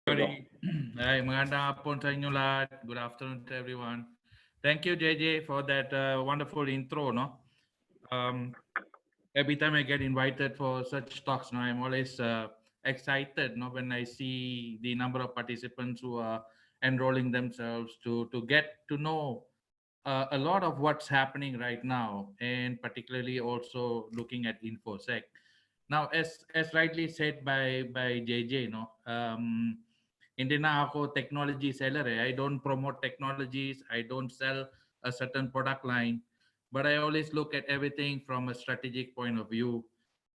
Everybody. Hi, magandang hapon sa inyo lahat. Good afternoon to everyone. Thank you, JJ, for that wonderful intro. No, um, every time I get invited for such talks, no, I'm always excited. No, when I see the number of participants who are enrolling themselves to get to know a lot of what's happening right now, and particularly also looking at infosec. Now, as rightly said by JJ, no, hindi na ako technology seller. I don't promote technologies. I don't sell a certain product line, but I always look at everything from a strategic point of view.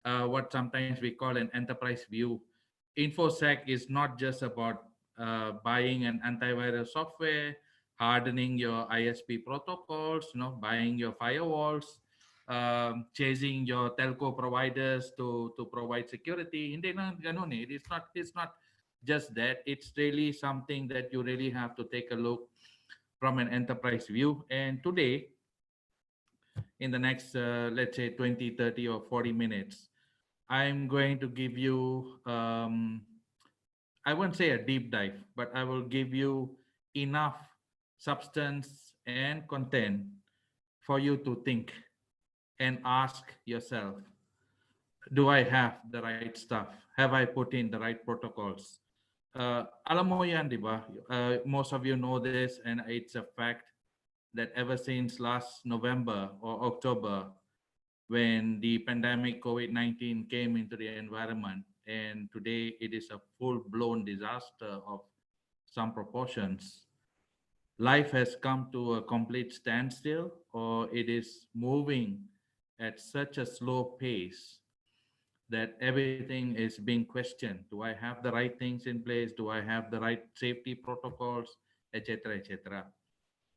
What sometimes we call an enterprise view. Infosec is not just about buying an antivirus software, hardening your ISP protocols, buying your firewalls, chasing your telco providers to provide security. Hindi na ganun eh. It's not just that. It's really something that you really have to take a look from an enterprise view. And today, in the next, let's say 20, 30, or 40 minutes, I'm going to give you, I won't say a deep dive, but I will give you enough substance and content for you to think and ask yourself, do I have the right stuff? Have I put in the right protocols? Alam mo yan, di ba? Most of you know this, and it's a fact that ever since last November or October, when the pandemic COVID-19 came into the environment, and today it is a full-blown disaster of some proportions, life has come to a complete standstill, or it is moving at such a slow pace that everything is being questioned. Do I have the right things in place? Do I have the right safety protocols, etc., etc.?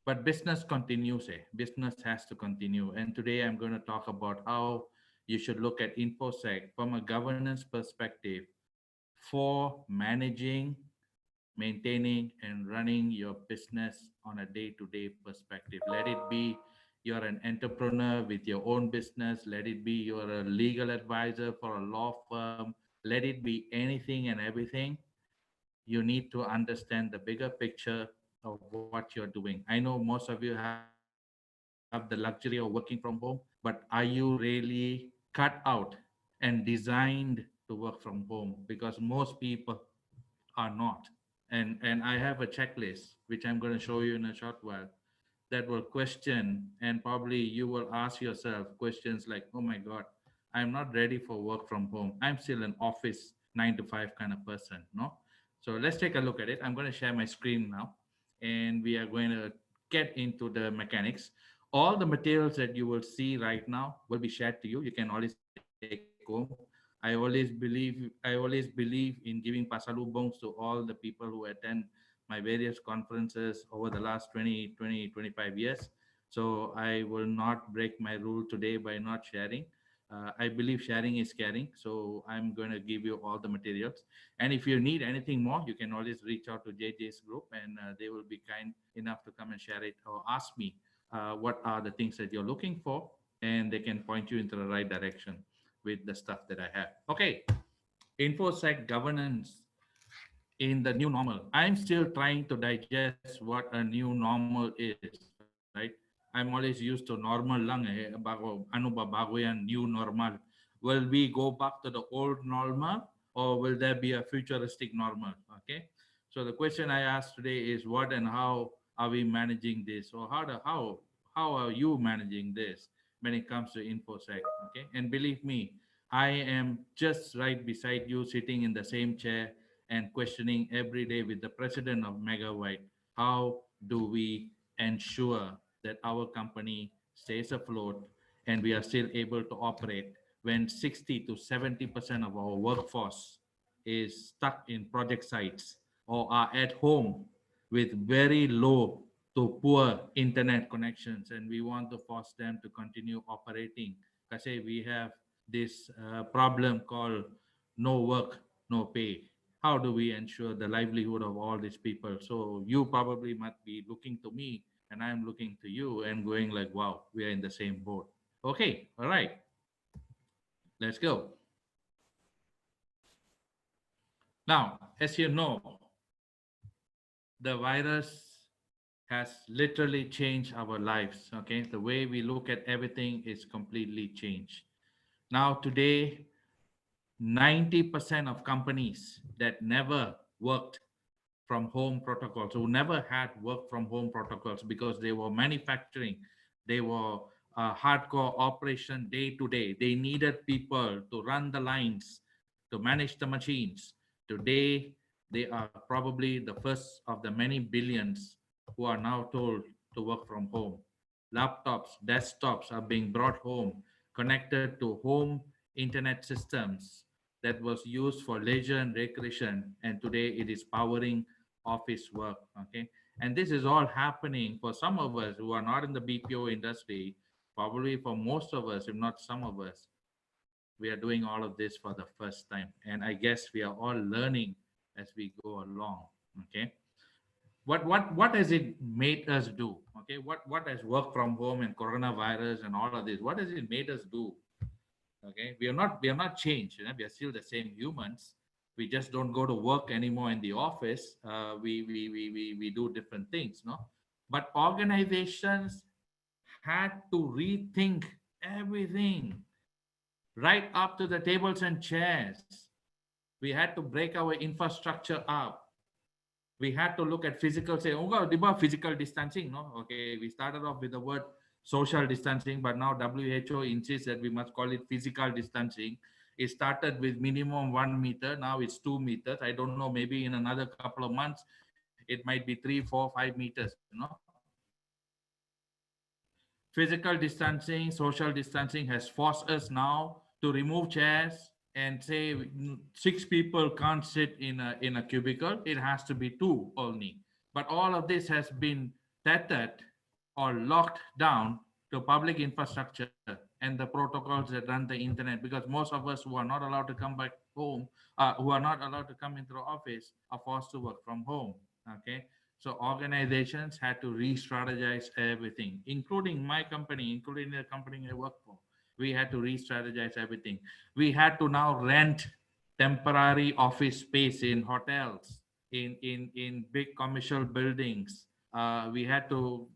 But business continues. Business has to continue. And today I'm going to talk about how you should look at InfoSec from a governance perspective for managing, maintaining, and running your business on a day-to-day perspective. Let it be you're an entrepreneur with your own business. Let it be you're a legal advisor for a law firm. Let it be anything and everything. You need to understand the bigger picture of what you're doing. I know most of you have the luxury of working from home, but are you really cut out and designed to work from home? Because most people are not. And I have a checklist which I'm going to show you in a short while, that will question, and probably you will ask yourself questions like, oh my god, I'm not ready for work from home. I'm still an office 9 to 5 kind of person. No, so let's take a look at it. I'm going to share my screen now, and we are going to get into the mechanics. All the materials that you will see right now will be shared to you. You can always take home. I always believe in giving pasalubongs to all the people who attend my various conferences over the last 20, 25 years. So I will not break my rule today by not sharing. I believe sharing is caring. So I'm going to give you all the materials. And if you need anything more, you can always reach out to JJ's group, and they will be kind enough to come and share it, or ask me what are the things that you're looking for, and they can point you into the right direction with the stuff that I have. Okay, InfoSec governance in the new normal. I'm still trying to digest what a new normal is, right? I'm always used to normal lang bago ano ba bago yan new normal. Will we go back to the old normal, or will there be a futuristic normal? Okay. So the question I asked today is, what and how are we managing this, or how are you managing this when it comes to infosec? Okay. And believe me, I am just right beside you, sitting in the same chair and questioning every day with the president of Megabyte. How do we ensure that our company stays afloat and we are still able to operate when 60 to 70% of our workforce is stuck in project sites or are at home with very low to poor internet connections, and we want to force them to continue operating because we have this problem called no work, no pay. How do we ensure the livelihood of all these people? So you probably might be looking to me, and I'm looking to you and going like, wow, we are in the same boat. Okay, all right, let's go. Now, as you know, the virus has literally changed our lives. Okay, the way we look at everything is completely changed. Now, today, 90% of companies that never worked from home protocols, who never had work from home protocols because they were manufacturing, they were hardcore operation day to day. They needed people to run the lines, to manage the machines. Today, they are probably the first of the many billions who are now told to work from home. Laptops, desktops are being brought home, connected to home internet systems that was used for leisure and recreation, and today it is powering office work. Okay, and this is all happening for some of us who are not in the BPO industry. Probably for most of us, if not some of us, we are doing all of this for the first time, and I guess we are all learning as we go along. Okay, what has it made us do? Okay, what has work from home and coronavirus and all of this, what has it made us do? Okay, we are not changed, you know? We are still the same humans. We just don't go to work anymore in the office. We do different things, no? But organizations had to rethink everything, right up to the tables and chairs. We had to break our infrastructure up. We had to look at physical, say, oh god, about physical distancing, no? Okay, we started off with the word social distancing, but now WHO insists that we must call it physical distancing. It started with minimum 1 meter, now it's 2 meters. I don't know, maybe in another couple of months it might be 3 4 5 meters, you know. Physical distancing, social distancing has forced us now to remove chairs and say six people can't sit in a cubicle. It has to be two only. But all of this has been tethered or locked down to public infrastructure and the protocols that run the internet, because most of us who are not allowed to come back home, who are not allowed to come into the office, are forced to work from home. Okay, so organizations had to re-strategize everything, including my company, including the company I work for. We had to re-strategize everything. We had to now rent temporary office space in hotels, in big commercial buildings. We had to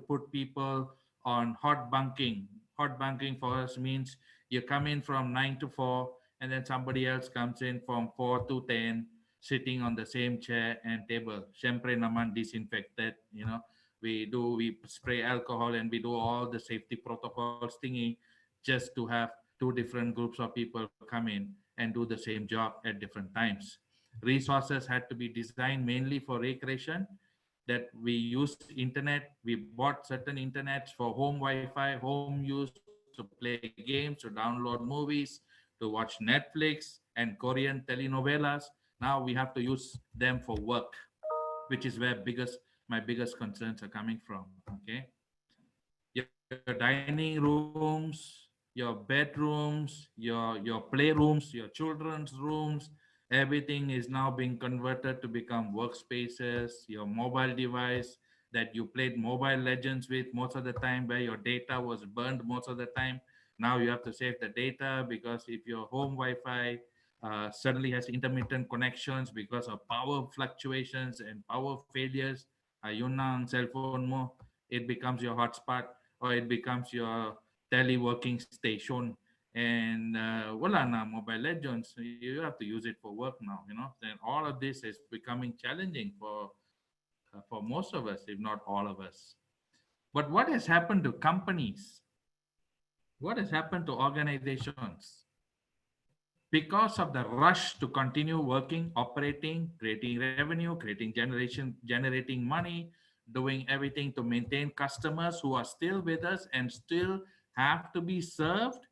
put people on hot bunking. Hot bunking for us means you come in from 9 to 4, and then somebody else comes in from 4 to 10, sitting on the same chair and table. Sempre naman disinfected, you know. We spray alcohol and we do all the safety protocols thingy, just to have two different groups of people come in and do the same job at different times. Resources had to be designed mainly for recreation, that we use internet. We bought certain internets for home Wi-Fi, home use, to play games, to download movies, to watch Netflix and Korean telenovelas. Now we have to use them for work, which is where my biggest concerns are coming from. Okay, your dining rooms, your bedrooms, your playrooms, your children's rooms, everything is now being converted to become workspaces. Your mobile device that you played Mobile Legends with most of the time, where your data was burned most of the time, now you have to save the data, because if your home Wi-Fi suddenly has intermittent connections because of power fluctuations and power failures, yun na ang cellphone mo, it becomes your hotspot, or it becomes your teleworking station. And wala na Mobile Legends, you have to use it for work now, you know. Then all of this is becoming challenging for most of us, if not all of us. But what has happened to companies? What has happened to organizations? Because of the rush to continue working, operating, creating revenue, generating money, doing everything to maintain customers who are still with us and still have to be served,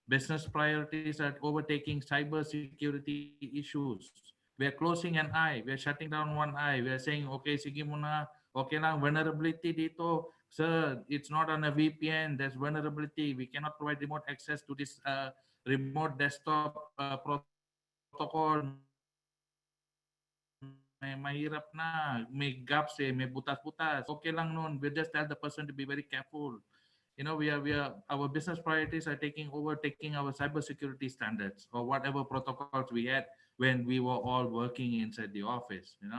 business priorities are overtaking cyber security issues. We are closing an eye. We are shutting down one eye. We are saying, okay, sige muna, okay lang, vulnerability dito. Sir, it's not on a VPN. There's vulnerability. We cannot provide remote access to this remote desktop protocol. May mahirap na. May gaps may butas-butas. Okay lang nun. We'll just tell the person to be very careful. Our business priorities are taking over, taking our cybersecurity standards, or whatever protocols we had when we were all working inside the office. And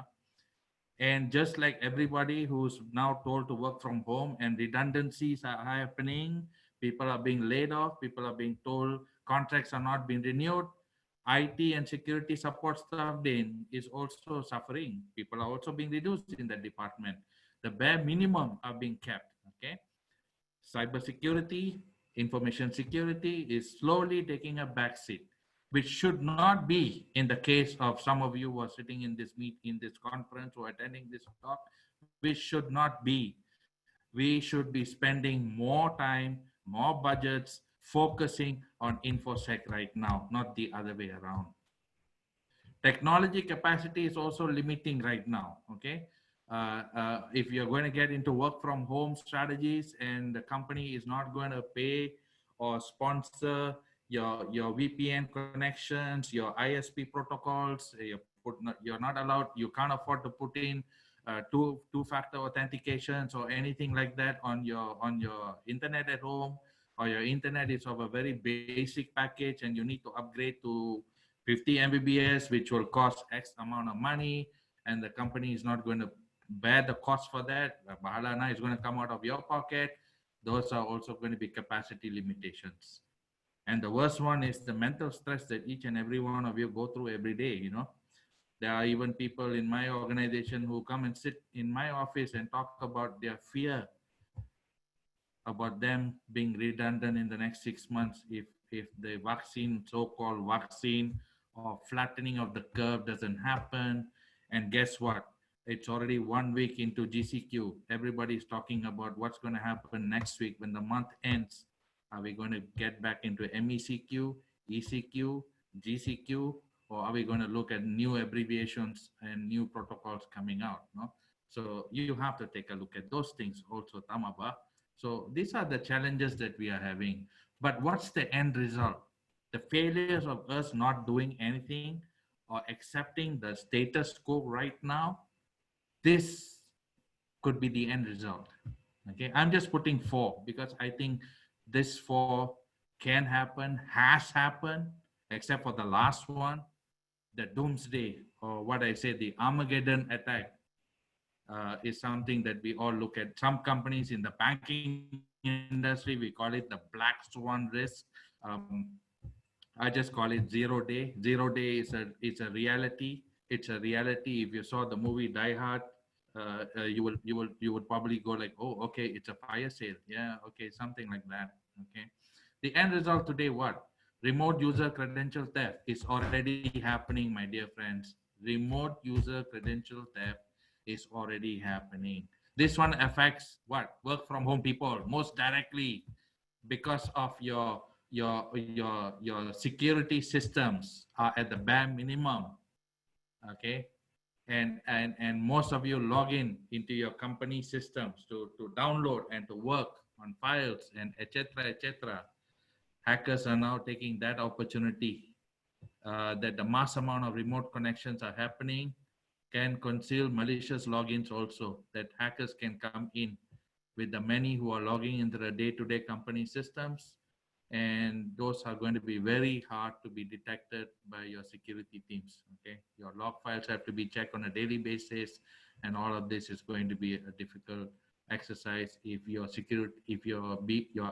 And just like everybody who's now told to work from home and redundancies are happening, people are being laid off, people are being told contracts are not being renewed, IT and security support staff then is also suffering. People are also being reduced in that department. The bare minimum are being kept. Okay. Cybersecurity, information security is slowly taking a backseat, which should not be in the case of some of you who are sitting in this in this conference or attending this talk, which should not be. We should be spending more time, more budgets, focusing on InfoSec right now, not the other way around. Technology capacity is also limiting right now. Okay. If you're going to get into work from home strategies and the company is not going to pay or sponsor your VPN connections, your ISP protocols, you're not allowed, you can't afford to put in two-factor authentications or anything like that on your internet at home, or your internet is of a very basic package and you need to upgrade to 50 Mbps, which will cost X amount of money, and the company is not going to bear the cost for that. Bahalana is going to come out of your pocket. Those are also going to be capacity limitations. And the worst one is the mental stress that each and every one of you go through every day. You know, there are even people in my organization who come and sit in my office and talk about their fear about them being redundant in the next 6 months if the vaccine, so-called vaccine or flattening of the curve doesn't happen. And guess what? It's already 1 week into GCQ. Everybody's talking about what's going to happen next week when the month ends. Are we going to get back into MECQ, ECQ, GCQ, or are we going to look at new abbreviations and new protocols coming out? No? So you have to take a look at those things also, Tamaba. So these are the challenges that we are having. But what's the end result? The failures of us not doing anything or accepting the status quo right now, this could be the end result. Okay, I'm just putting four because I think this four can happen, has happened, except for the last one, the doomsday, or what I say, the Armageddon attack, is something that we all look at. Some companies in the banking industry, we call it the black swan risk. Um, I just call it zero day. Zero day is a reality. It's a reality. If you saw the movie Die Hard, you would probably go like, oh, okay, it's a fire sale. Yeah, okay, something like that. Okay. The end result today, what? Remote user credential theft is already happening, my dear friends. Remote user credential theft is already happening. This one affects what? Work from home people most directly because of your security systems are at the bare minimum. Okay. And most of you log in into your company systems to download and to work on files and etc etc. Hackers are now taking that opportunity, that the mass amount of remote connections are happening, can conceal malicious logins also, that hackers can come in with the many who are logging into the day-to-day company systems, and those are going to be very hard to be detected by your security teams. Okay, your log files have to be checked on a daily basis, and all of this is going to be a difficult exercise if your security, if your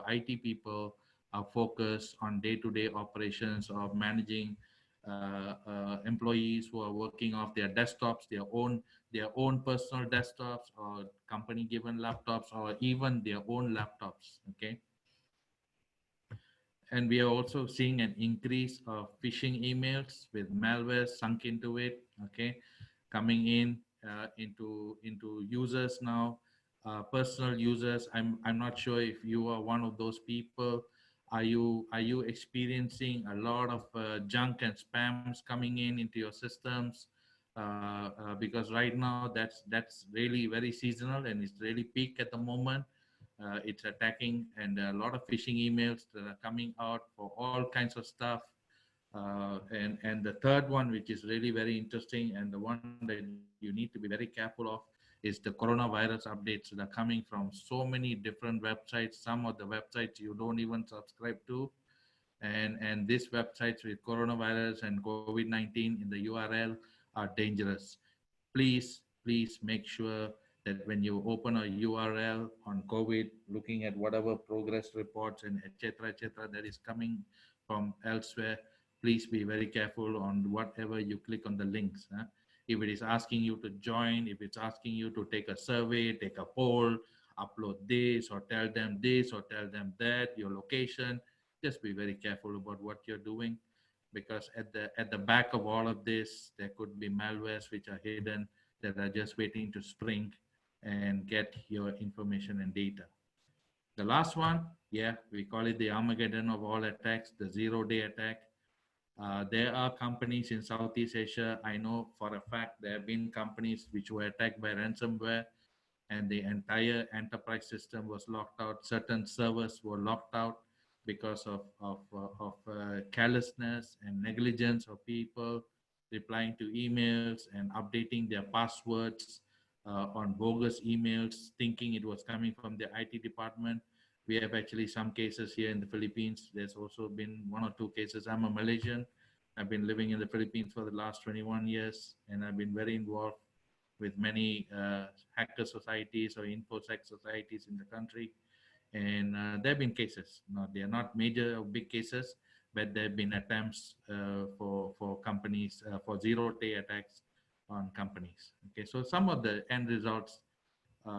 IT people are focused on day-to-day operations of managing employees who are working off their desktops, their own personal desktops or company given laptops or even their own laptops. Okay. And we are also seeing an increase of phishing emails with malware sunk into it. Okay, coming in into users now, personal users. I'm not sure if you are one of those people. Are you experiencing a lot of junk and spams coming in into your systems? Because right now that's really very seasonal and it's really peak at the moment. It's attacking, and a lot of phishing emails that are coming out for all kinds of stuff. And the third one, which is really very interesting, and the one that you need to be very careful of, is the coronavirus updates that are coming from so many different websites. Some of the websites you don't even subscribe to, and these websites with coronavirus and COVID-19 in the URL are dangerous. Please please make sure that when you open a URL on COVID, looking at whatever progress reports and etc., that is coming from elsewhere, please be very careful on whatever you click on the links. If it is asking you to join, if it's asking you to take a survey, take a poll, upload this or tell them this or tell them that, your location, just be very careful about what you're doing, because at the back of all of this, there could be malwares which are hidden, that are just waiting to spring and get your information and data. The last one, yeah, we call it the Armageddon of all attacks, the zero-day attack. There are companies in Southeast Asia. I know for a fact there have been companies which were attacked by ransomware, and the entire enterprise system was locked out. Certain servers were locked out because of carelessness and negligence of people replying to emails and updating their passwords on bogus emails, thinking it was coming from the IT department. We have actually some cases here in the Philippines. There's also been one or two cases. I'm a Malaysian. I've been living in the Philippines for the last 21 years, and I've been very involved with many hacker societies or infosec societies in the country. And there have been cases. No, they are not major or big cases, but there have been attempts for companies for zero-day attacks on companies. Okay, so some of the end results,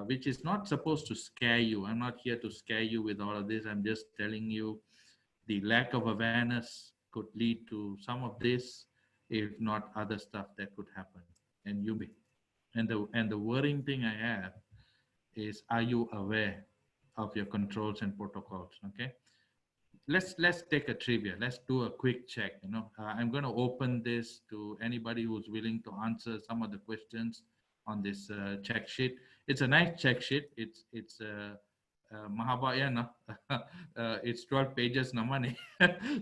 which is not supposed to scare you. I'm not here to scare you with all of this. I'm just telling you the lack of awareness could lead to some of this, if not other stuff that could happen. And you be and the worrying thing I have is, are you aware of your controls and protocols? Okay, let's take a trivia. Let's do a quick check. I'm going to open this to anybody who's willing to answer some of the questions on this check sheet. It's a nice check sheet. It's mahaba ya na. It's 12 pages namane.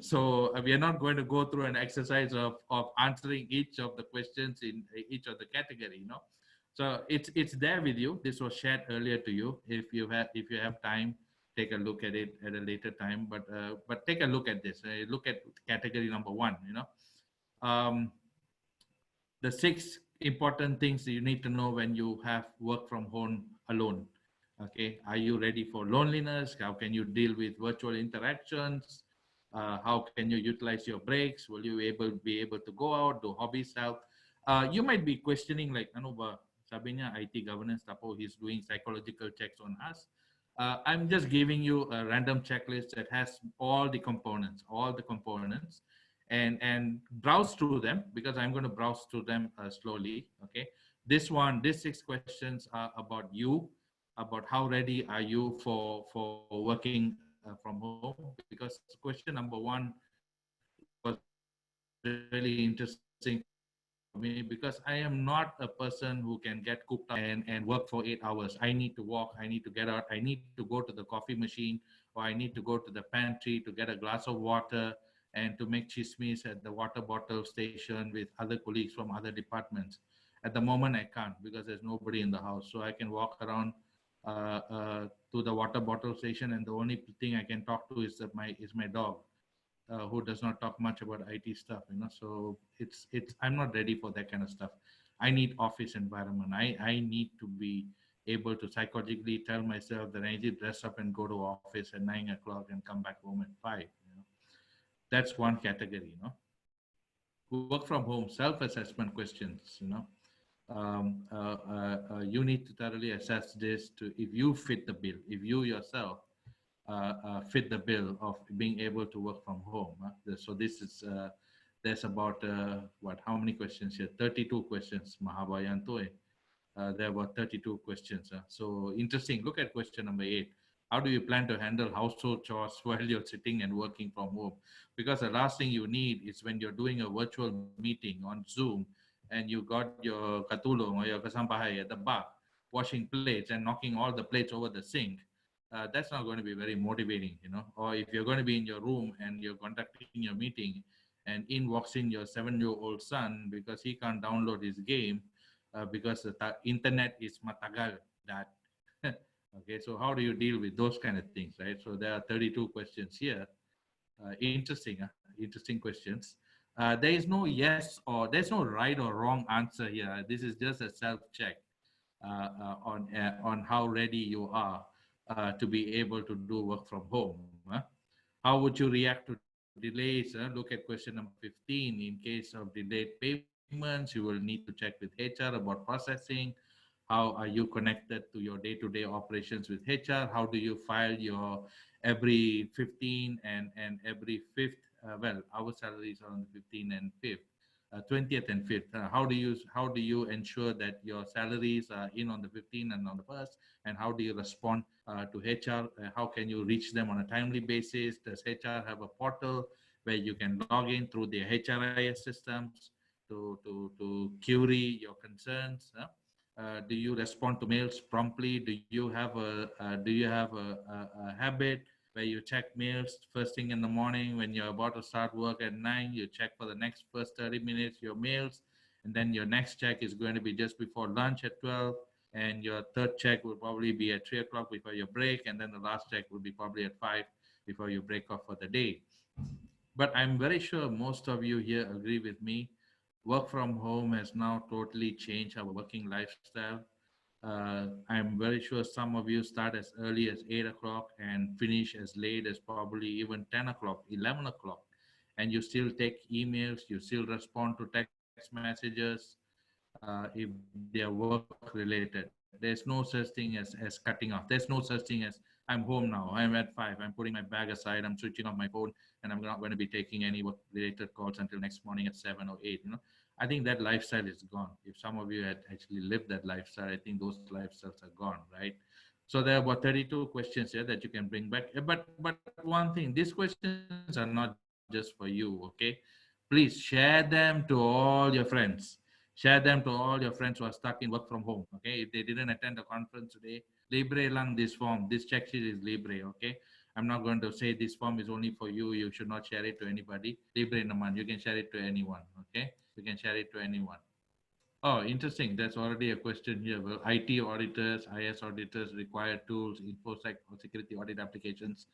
So we are not going to go through an exercise of answering each of the questions in each of the category. So it's there with you. This was shared earlier to you. If you have time, take a look at it at a later time. But take a look at this. Look at category number one. Um, the 6 important things you need to know when you have work from home alone. Okay, are you ready for loneliness? How can you deal with virtual interactions? How can you utilize your breaks? Will you be able to go out, do hobbies, help? You might be questioning like, Anuba, sabinya IT governance tapo, he's doing psychological checks on us. I'm just giving you a random checklist that has all the components, and browse through them, because I'm going to browse through them slowly. Okay, these 6 questions are about you, about how ready are you for working from home, because question number one was really interesting for me, because I am not a person who can get cooped up and work for 8 hours. I need to walk, I need to get out, I need to go to the coffee machine, or I need to go to the pantry to get a glass of water and to make chismes at the water bottle station with other colleagues from other departments. At the moment, I can't, because there's nobody in the house. So I can walk around to the water bottle station, and the only thing I can talk to is my dog, who does not talk much about IT stuff. So I'm not ready for that kind of stuff. I need office environment. I need to be able to psychologically tell myself that I need to dress up and go to office at 9 o'clock and come back home at 5. That's one category. Work from home self-assessment questions. You need to thoroughly assess this to if you fit the bill, if you yourself fit the bill of being able to work from home. So this is there's about how many questions here? 32 questions, Mahabayan Toy. There were 32 questions. So interesting. Look at question number 8. How do you plan to handle household chores while you're sitting and working from home? Because the last thing you need is when you're doing a virtual meeting on Zoom and you got your katulong or your kasampahay at the back washing plates and knocking all the plates over the sink. That's not going to be very motivating, Or if you're going to be in your room and you're conducting your meeting, and in walks in your 7-year-old son because he can't download his game because the internet is matagal. That okay. So how do you deal with those kind of things, right? So there are 32 questions here. Interesting questions. There is no yes or there's no right or wrong answer here. This is just a self check. on how ready you are to be able to do work from home. How would you react to delays? Look at question number 15. In case of delayed payments, you will need to check with HR about processing. How are you connected to your day-to-day operations with HR? How do you file your every 15 and every 5th? Well, our salaries are on the 15th and 5th. 20th and 5th. How do you ensure that your salaries are in on the 15th and on the 1st? And how do you respond to HR? How can you reach them on a timely basis? Does HR have a portal where you can log in through their HRIS systems to query your concerns? Do you respond to mails promptly? Do you have a habit where you check mails first thing in the morning when you're about to start work at 9? You check for the next first 30 minutes your mails, and then your next check is going to be just before lunch at 12, and your third check will probably be at 3 o'clock before your break, and then the last check will be probably at 5 before you break off for the day. But I'm very sure most of you here agree with me. Work from home has now totally changed our working lifestyle. I'm very sure some of you start as early as 8 o'clock and finish as late as probably even 10 o'clock, 11 o'clock. And you still take emails, you still respond to text messages if they are work related. There's no such thing as cutting off. There's no such thing as I'm home now, I'm at 5, I'm putting my bag aside, I'm switching off my phone, and I'm not going to be taking any work related calls until next morning at 7 or 8. I think that lifestyle is gone. If some of you had actually lived that lifestyle, I think those lifestyles are gone, right? So there are about 32 questions here that you can bring back. But one thing, these questions are not just for you, okay? Please share them to all your friends. Share them to all your friends who are stuck in work from home, okay? If they didn't attend the conference today, libre lang this form. This check sheet is libre, okay? I'm not going to say this form is only for you. You should not share it to anybody. Libre naman. You can share it to anyone, okay? You can share it to anyone. Oh, interesting. That's already a question here. Well, IT auditors, IS auditors require tools, Infosec or security audit applications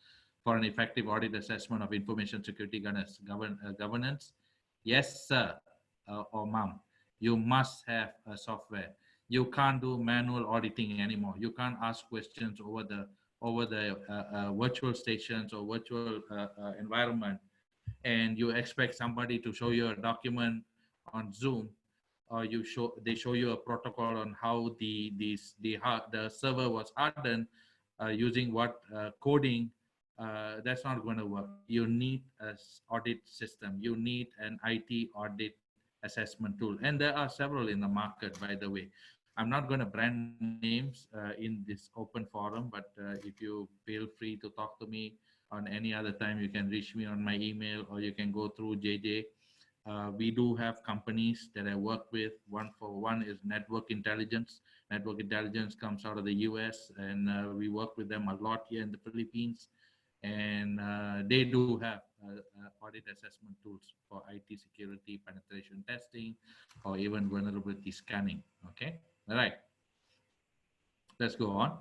for an effective audit assessment of information security governance. Yes, sir, or ma'am. You must have a software. You can't do manual auditing anymore. You can't ask questions over the virtual stations or virtual environment, and you expect somebody to show you a document on Zoom, or they show you a protocol on how the server was hardened using what coding. That's not going to work. You need an audit system. You need an IT audit assessment tool, and there are several in the market, by the way. I'm not going to brand names in this open forum, but if you feel free to talk to me on any other time, you can reach me on my email, or you can go through JJ. We do have companies that I work with. One is Network Intelligence. Network Intelligence comes out of the US, and we work with them a lot here in the Philippines. And they do have audit assessment tools for IT security, penetration testing, or even vulnerability scanning. Okay, all right, let's go on.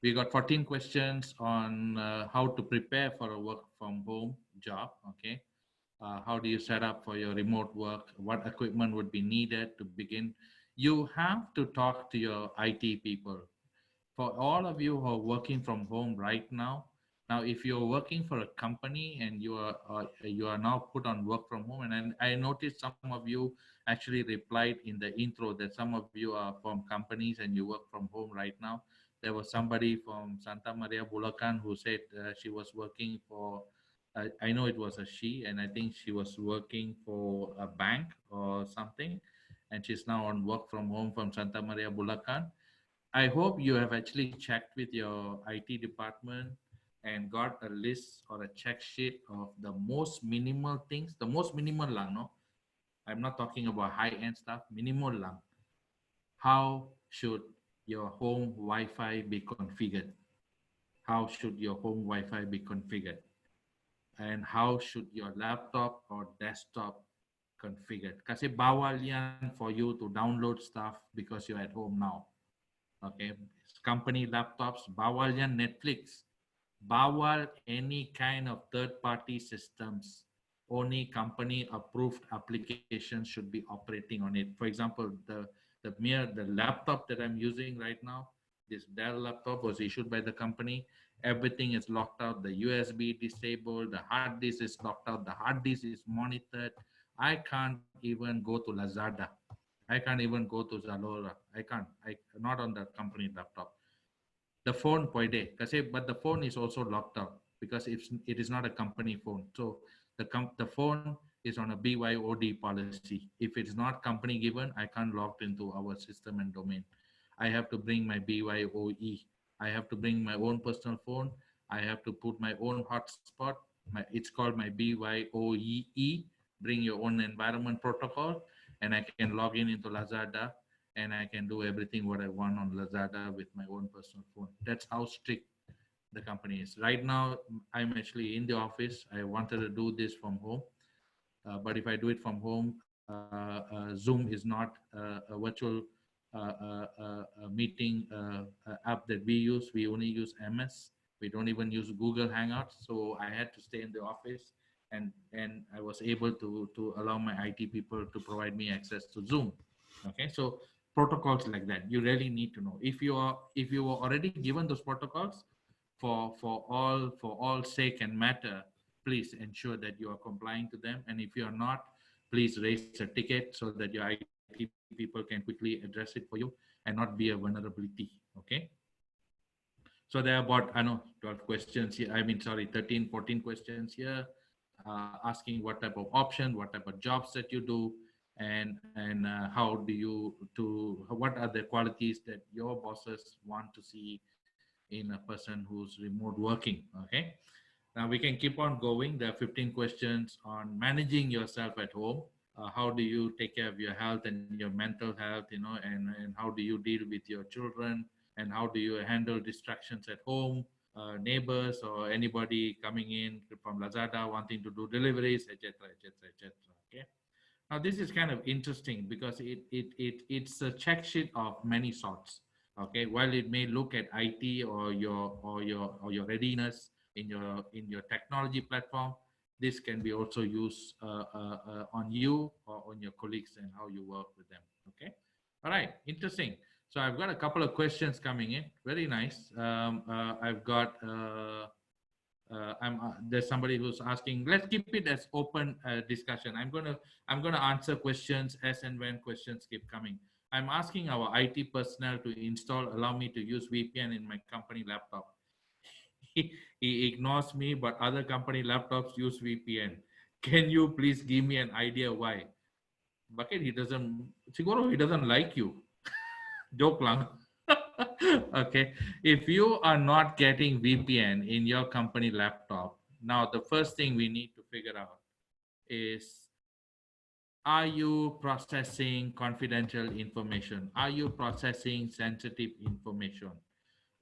We got 14 questions on how to prepare for a work from home job. Okay, how do you set up for your remote work? What equipment would be needed to begin? You have to talk to your IT people. For all of you who are working from home right now, if you're working for a company and you are now put on work from home, and I noticed some of you actually replied in the intro that some of you are from companies and you work from home right now. There was somebody from Santa Maria Bulacan who said she was working for, I know it was a she, and I think she was working for a bank or something, and she's now on work from home from Santa Maria Bulacan. I hope you have actually checked with your IT department and got a list or a check sheet of the most minimal things, the most minimal lang, no? I'm not talking about high-end stuff, minimal lang. How should your home Wi-Fi be configured? How should your home Wi-Fi be configured? And how should your laptop or desktop configured? Kasi bawal yan for you to download stuff because you're at home now. Okay, company laptops, bawal yan Netflix. Bawal any kind of third-party systems. Only company-approved applications should be operating on it. For example, The laptop that I'm using right now, this Dell laptop was issued by the company. Everything is locked out. The USB disabled. The hard disk is locked out. The hard disk is monitored. I can't even go to Lazada. I can't even go to Zalora. I can't. I not on the company laptop. The phone pwede kasi, but the phone is also locked out because it is not a company phone. So the phone is on a BYOD policy. If it's not company given, I can't log into our system and domain. I have to bring my BYOE. I have to bring my own personal phone. I have to put my own hotspot. It's called my BYOEE. Bring your own environment protocol, and I can log in into Lazada, and I can do everything what I want on Lazada with my own personal phone. That's how strict the company is. Right now, I'm actually in the office. I wanted to do this from home, but if I do it from home, Zoom is not a virtual meeting app that we use. We only use MS. We don't even use Google Hangouts. So I had to stay in the office, and I was able to allow my IT people to provide me access to Zoom. Okay, so protocols like that you really need to know. If you were already given those protocols for all sake and matter, please ensure that you are complying to them. And if you are not, please raise a ticket so that your IT people can quickly address it for you and not be a vulnerability. Okay. So there are about, I know, 12 questions here. I mean, sorry, 13, 14 questions here, asking what type of option, what type of jobs that you do, and how do you to what are the qualities that your bosses want to see in a person who's remote working. Okay. Now we can keep on going. There are 15 questions on managing yourself at home. How do you take care of your health and your mental health, and how do you deal with your children, and how do you handle distractions at home, neighbors or anybody coming in from Lazada wanting to do deliveries, etc., etc., etc. Okay. Now this is kind of interesting because it's a check sheet of many sorts. Okay, while it may look at IT or your readiness in your technology platform, this can be also used on you or on your colleagues and how you work with them. Okay, all right, interesting. So I've got a couple of questions coming in. Very nice. I've got. There's somebody who's asking. Let's keep it as open discussion. I'm gonna answer questions as and when questions keep coming. I'm asking our IT personnel to allow me to use VPN in my company laptop. He ignores me, but other company laptops use VPN. Can you please give me an idea why? Bucket, he doesn't like you. Joke lang. Okay. If you are not getting VPN in your company laptop, now the first thing we need to figure out is, are you processing confidential information? Are you processing sensitive information?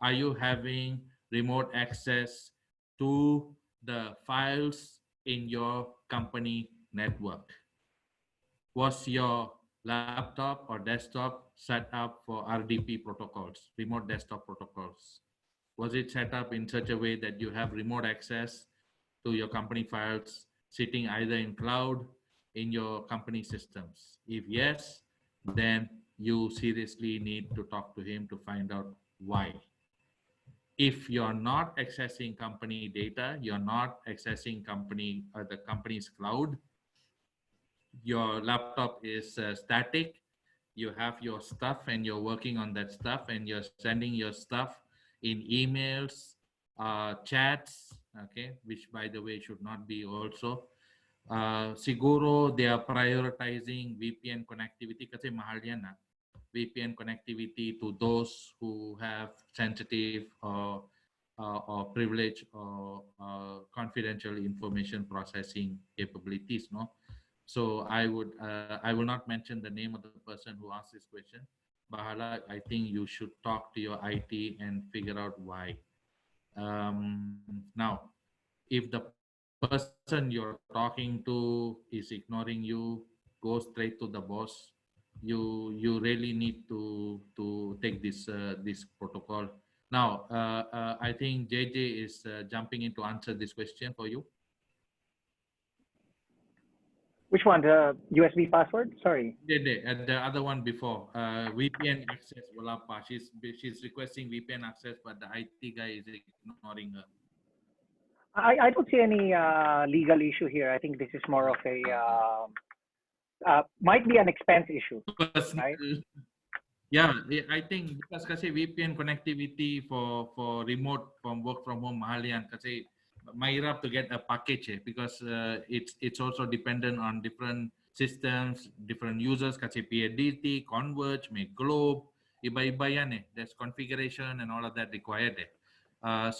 Are you having remote access to the files in your company network? Was your laptop or desktop set up for RDP protocols, remote desktop protocols? Was it set up in such a way that you have remote access to your company files sitting either in cloud, in your company systems? If yes, then you seriously need to talk to him to find out why. If you're not accessing company data, you're not accessing the company's cloud, your laptop is static, you have your stuff and you're working on that stuff and you're sending your stuff in emails, chats, okay, which by the way should not be also. Siguro they are prioritizing VPN connectivity kasi mahal yan na. VPN connectivity to those who have sensitive or privilege or confidential information processing capabilities, no? So I will not mention the name of the person who asked this question. Bahala, I think you should talk to your IT and figure out why. Now, if the person you're talking to is ignoring you, go straight to the boss. You really need to take this protocol. Now, I think JJ is jumping in to answer this question for you. Which one? The USB password? Sorry. The other one before VPN access. Wala pa. She's requesting VPN access, but the IT guy is ignoring her. I don't see any legal issue here. I think this is more of a might be an expense issue, right? Personal. Yeah, I think because kasi VPN connectivity for remote from work from home mahal yan kasi mahirap to get a package because it's also dependent on different systems, different users kasi PADT, Converge, may Globe, iba-iba yan eh. There's configuration and all of that required eh. I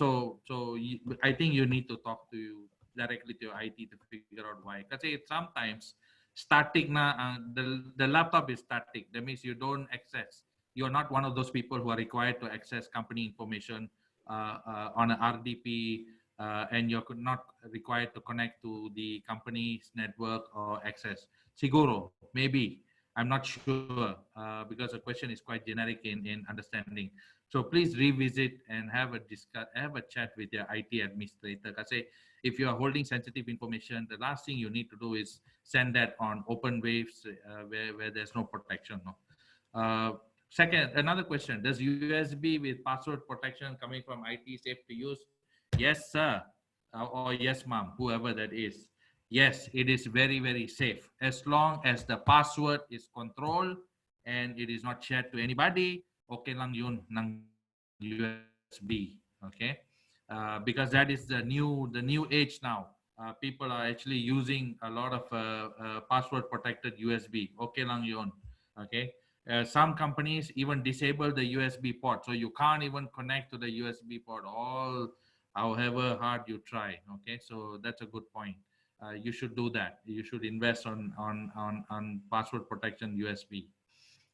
think you need to talk to you directly to your IT to figure out why. Kasi sometimes static na the laptop is static. That means you don't access. You're not one of those people who are required to access company information on an RDP, and you're not required to connect to the company's network or access. Siguro, maybe. I'm not sure because the question is quite generic in understanding. So please revisit and have a chat with your IT administrator. Kasi if you are holding sensitive information, the last thing you need to do is send that on open waves where there's no protection. No. Second, another question: does USB with password protection coming from IT safe to use? Yes, sir, or yes, ma'am, whoever that is. Yes, it is very, very safe as long as the password is controlled and it is not shared to anybody. Okay lang yun ng USB. Okay, because that is the new age now. People are actually using a lot of password protected USB. Okay lang yun. Okay. Some companies even disable the USB port, so you can't even connect to the USB port. All, however hard you try. Okay, so that's a good point. You should do that. You should invest on password protection USB.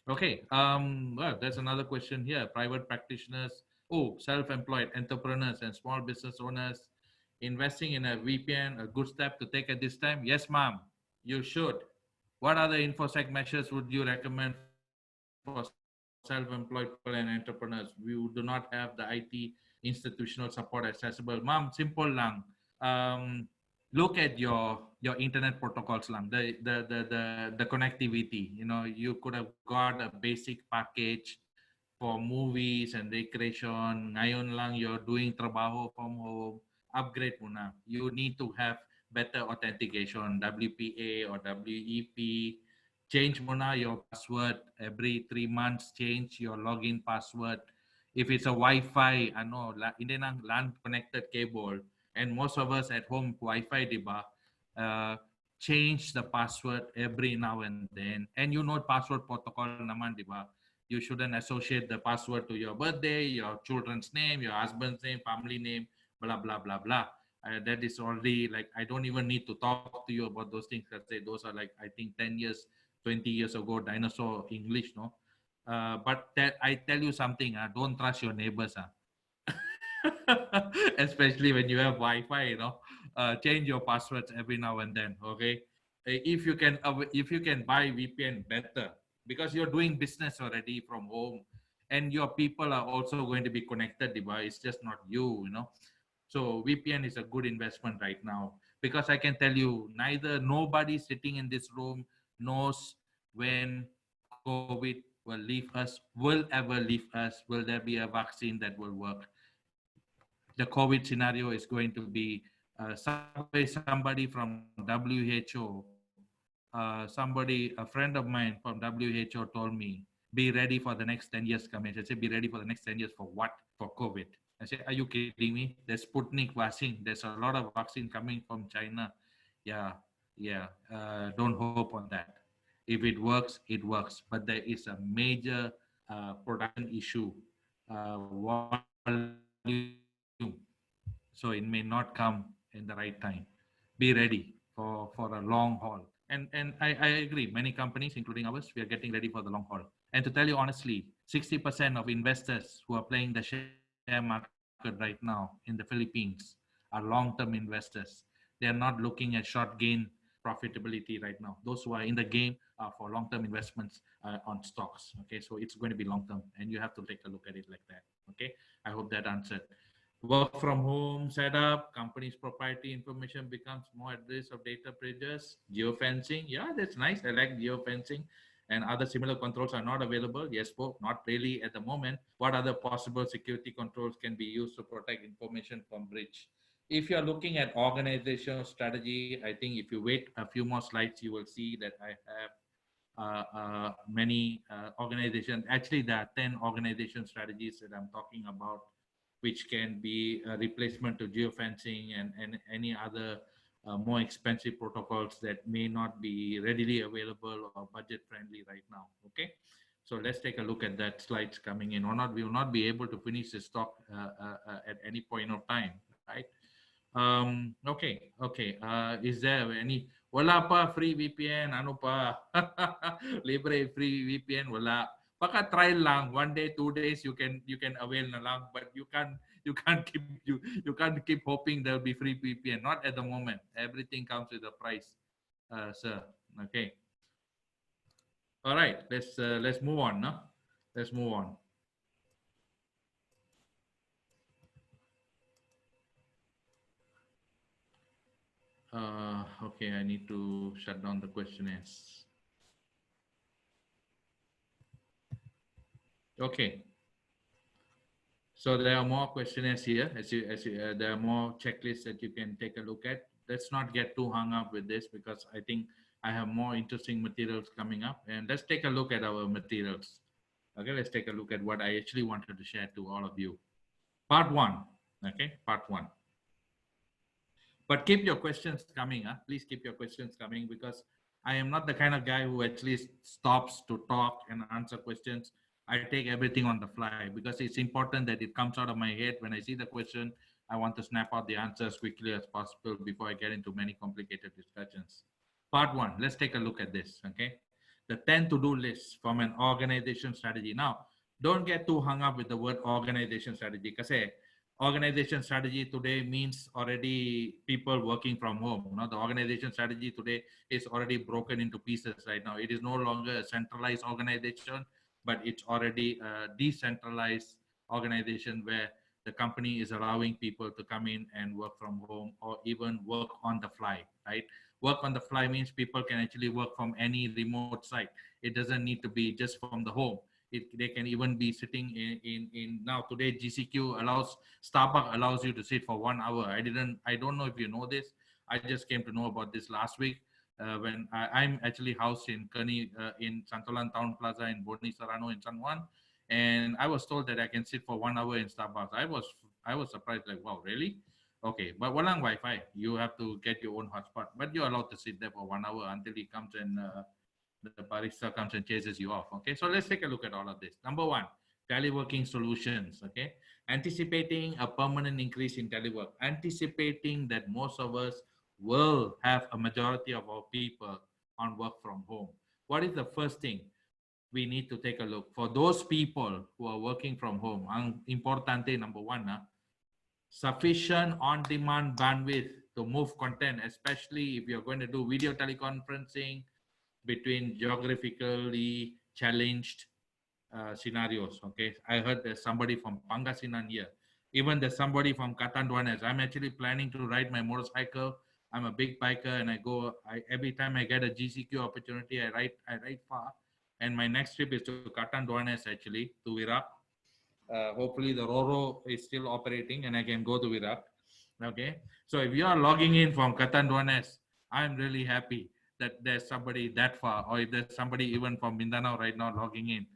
Okay. Well, there's another question here. Private practitioners, self-employed entrepreneurs and small business owners investing in a VPN a good step to take at this time? Yes, ma'am. You should. What other infosec measures would you recommend for self-employed people and entrepreneurs? We do not have the IT institutional support accessible. Ma'am, simple lang. Look at your internet protocols lang, the connectivity. You could have got a basic package for movies and recreation. Ngayon lang you're doing trabaho from home. Upgrade muna. You need to have better authentication, WPA or WEP. Change muna your password every 3 months. Change your login password. If it's a Wi-Fi, hindi nang LAN connected cable, and most of us at home Wi-Fi, diba? Change the password every now and then. And password protocol naman, diba? You shouldn't associate the password to your birthday, your children's name, your husband's name, family name, blah, blah, blah, blah. That is already like, I don't even need to talk to you about those things. Those are like, I think 10 years, 20 years ago, dinosaur English, no? But I tell you something, don't trust your neighbors. Especially when you have Wi-Fi. Change your passwords every now and then. Okay, if you can buy VPN, better, because you're doing business already from home, and your people are also going to be connected device, just not you. So VPN is a good investment right now, because I can tell you, neither nobody sitting in this room knows when COVID will leave us, will ever leave us, will there be a vaccine that will work. The COVID scenario is going to be somebody from WHO, a friend of mine from WHO told me, be ready for the next 10 years, Kamesh. I said, be ready for the next 10 years for what? For COVID. I said, are you kidding me? There's Sputnik vaccine. There's a lot of vaccine coming from China. Yeah, yeah. Don't hope on that. If it works, it works. But there is a major production issue, volume, so it may not come in the right time. Be ready for a long haul. And I agree, many companies, including ours, we are getting ready for the long haul. And to tell you honestly, 60% of investors who are playing the share market right now in the Philippines are long-term investors. They are not looking at short gain profitability right now. Those who are in the game are for long-term investments on stocks. Okay, so it's going to be long-term, and you have to take a look at it like that. Okay, I hope that answered. Work from home setup, company's proprietary information becomes more at risk of data breaches. Geofencing, yeah, that's nice. I like geofencing. And other similar controls are not available. Yes, Pope, not really at the moment. What other possible security controls can be used to protect information from breach? If you're looking at organizational strategy, I think if you wait a few more slides, you will see that I have many organizations. Actually, there are 10 organization strategies that I'm talking about, which can be a replacement to geofencing and any other more expensive protocols that may not be readily available or budget friendly right now. Okay, so let's take a look at that slides coming in or not. We will not be able to finish this talk at any point of time, right? Okay. Is there any wala pa free VPN? Ano pa? Libre free VPN wala. Baka try lang 1 day, 2 days you can avail na lang, but you can't keep hoping there'll be free VPN. Not at the moment. Everything comes with a price, sir. Okay. All right. Let's move on. No? Let's move on. Okay, I need to shut down the questionnaires. Okay. So there are more questionnaires here. There are more checklists that you can take a look at. Let's not get too hung up with this because I think I have more interesting materials coming up. And let's take a look at our materials. Okay, let's take a look at what I actually wanted to share to all of you. Part one. Okay, part one. But keep your questions coming. Please keep your questions coming because I am not the kind of guy who actually stops to talk and answer questions. I take everything on the fly because it's important that it comes out of my head. When I see the question, I want to snap out the answer as quickly as possible before I get into many complicated discussions. Part one, let's take a look at this. Okay, the 10 to-do list from an organization strategy. Now, don't get too hung up with the word organization strategy because organization strategy today means already people working from home. The organization strategy today is already broken into pieces right now. It is no longer a centralized organization, but it's already a decentralized organization where the company is allowing people to come in and work from home or even work on the fly, right? Work on the fly means people can actually work from any remote site. It doesn't need to be just from the home. They can even be sitting in now today GCQ allows Starbucks allows you to sit for 1 hour. I don't know if you know this. I just came to know about this last week when I'm actually housed in Kearney in Santolan Town Plaza in Boni Serrano in San Juan, and I was told that I can sit for 1 hour in Starbucks. I was surprised, like, wow, really? Okay, but walang Wi-Fi. You have to get your own hotspot, but you're allowed to sit there for 1 hour until he comes and the barista comes and chases you off. Okay, so let's take a look at all of this. Number one, teleworking solutions. Okay, anticipating a permanent increase in telework, anticipating that most of us will have a majority of our people on work from home. What is the first thing we need to take a look for those people who are working from home? Importante number one, sufficient on-demand bandwidth to move content, especially if you're going to do video teleconferencing between geographically challenged scenarios. Okay, I heard there's somebody from Pangasinan here. Even there's somebody from Catanduanes. I'm actually planning to ride my motorcycle. I'm a big biker, and every time I get a GCQ opportunity, I ride far. And my next trip is to Catanduanes, actually, to Iraq. Hopefully, the Roro is still operating, and I can go to Iraq. Okay, so if you are logging in from Catanduanes, I'm really happy that there's somebody that far, or if there's somebody even from Mindanao right now logging in.